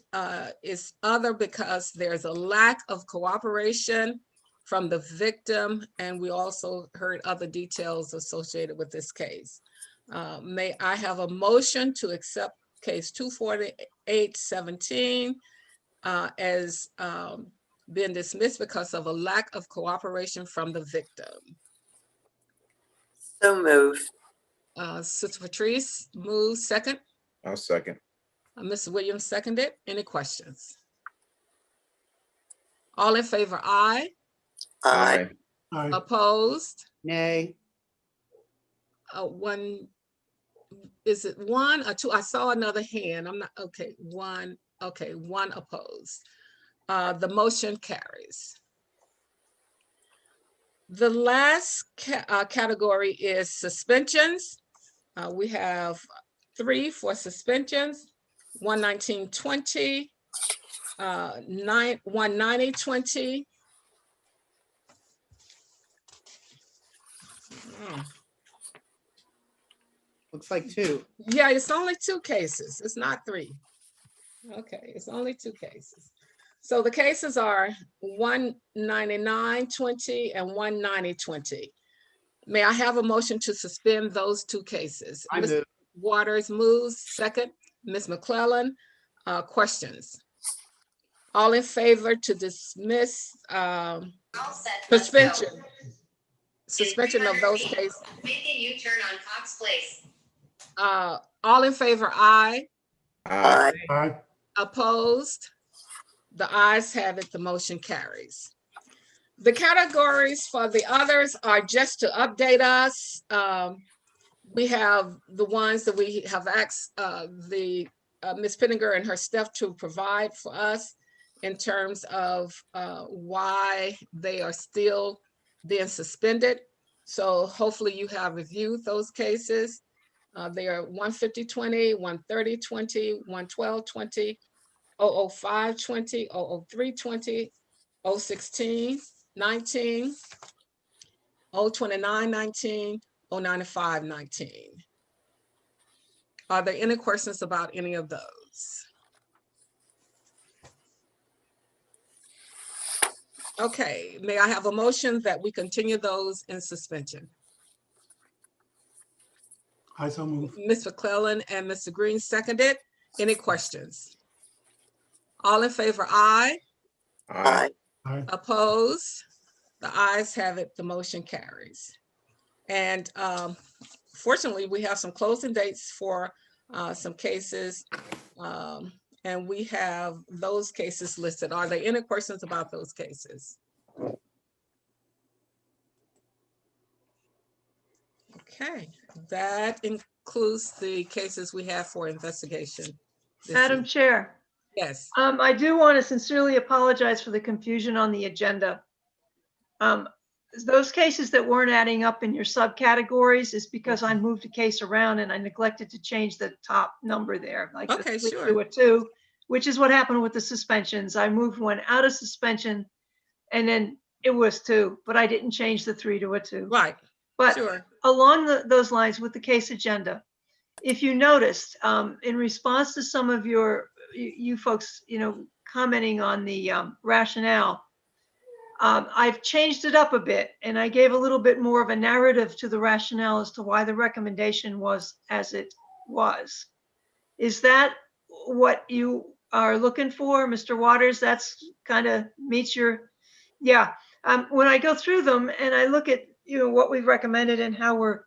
it's other because there's a lack of cooperation from the victim, and we also heard other details associated with this case. May I have a motion to accept case 24817 as being dismissed because of a lack of cooperation from the victim? So moved. Sister Patrice moves second. I'll second. Ms. Williams seconded. Any questions? All in favor, aye. Aye. Aye. Opposed? Nay. One, is it one or two? I saw another hand. I'm not, okay, one opposed. The motion carries. The last category is suspensions. We have 3 for suspensions. 11920, 19020. Looks like 2. Yeah, it's only 2 cases. It's not 3. Okay, it's only 2 cases. So the cases are 19920 and 19020. May I have a motion to suspend those 2 cases? I Ms. move. Waters moves second. Ms. McClellan, questions? All in favor to dismiss suspension of those cases? Make a U-turn on Cox Place. All in favor, aye. Aye. Aye. Opposed? The ayes have it, the motion carries. The categories for the others are just to update us. We have the ones that we have asked Ms. Pittinger and her staff to provide for us in terms of why they are still being suspended. So hopefully you have reviewed those cases. They are 15020, 13020, 11220, 00520, 00320, 01619, 02919, 09519. Are there any questions about any of those? Okay, may I have a motion that we continue those in suspension? I so move. Ms. McClellan and Mr. Green seconded. Any questions? All in favor, aye. Aye. Aye. Opposed? The ayes have it, the motion carries. And fortunately, we have some closing dates for some cases, and we have those cases listed. Are there any questions about those cases? Okay, that includes the cases we have for investigation. this Madam week. Chair, Yes, I do want to sincerely apologize for the confusion on the agenda. Those cases that weren't adding up in your subcategories is because I moved a case around and I neglected to change the top number there, like the Okay, 3 sure. to a 2, which is what happened with the suspensions. I moved one out of suspension and then it was 2, but I didn't change the 3 to a 2. right, But sure. along those lines with the case agenda, if you noticed, in response to some of you folks, commenting on the rationale, I've changed it up a bit and I gave a little bit more of a narrative to the rationale as to why the recommendation was as it was. Is that what you are looking for, Mr. Waters? That's kind of meets your, yeah. When I go through them and I look at, what we've recommended and how we're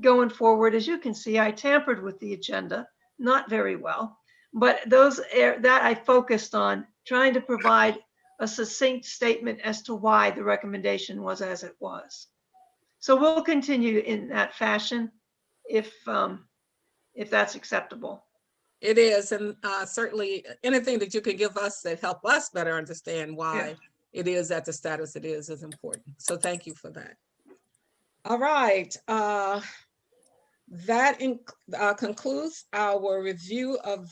going forward. As you can see, I tampered with the agenda, not very well, but those that I focused on trying to provide a succinct statement as to why the recommendation was as it was. So we'll continue in that fashion if that's acceptable. It is, and certainly anything that you can give us that help us better understand why it is at the status it is important. So thank you for that. All right, that concludes our review of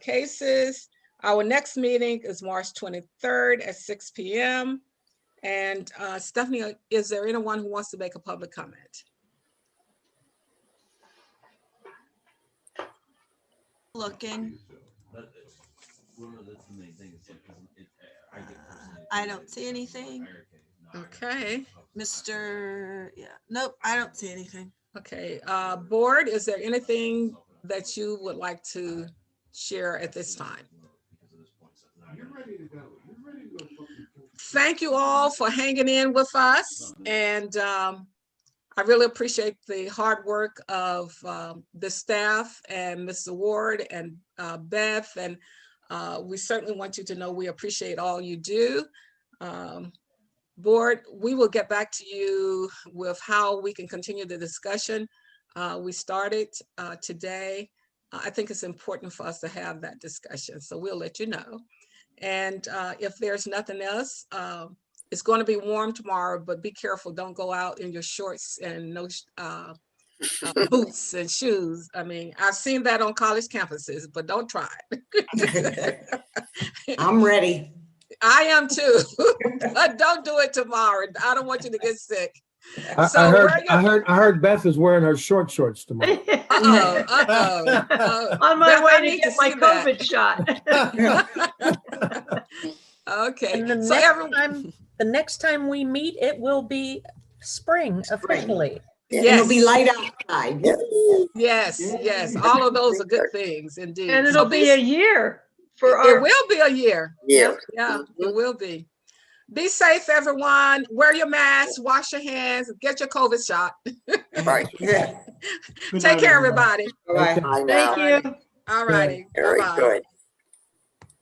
cases. Our next meeting is March 23rd at 6 p.m. And Stephanie, is there anyone who wants to make a public comment? Looking. I don't see anything. Okay. Nope, I don't see anything. Okay, board, is there anything that you would like to share at this time? Thank you all for hanging in with us. And I really appreciate the hard work of the staff and Mr. Ward and Beth. And we certainly want you to know we appreciate all you do. Board, we will get back to you with how we can continue the discussion we started today. I think it's important for us to have that discussion, so we'll let you know. And if there's nothing else, it's going to be warm tomorrow, but be careful. Don't go out in your shorts and no boots and shoes. I mean, I've seen that on college campuses, but don't try it. I'm ready. I am too, but don't do it tomorrow. I don't want you to get sick. I heard Beth is wearing her shorts tomorrow. On my Beth, way to get my COVID shot. Okay. And the next time we meet, it will be spring officially. Yes. It'll be light outside. Yes, yes. All of those are good things indeed. And it'll be a year. It will be a year. Yeah. Yeah, it will be. Be safe, everyone. Wear your mask, wash your hands, get your COVID shot. Right. Take care, everybody. Bye. Thank you. All righty. Very Bye-bye. good.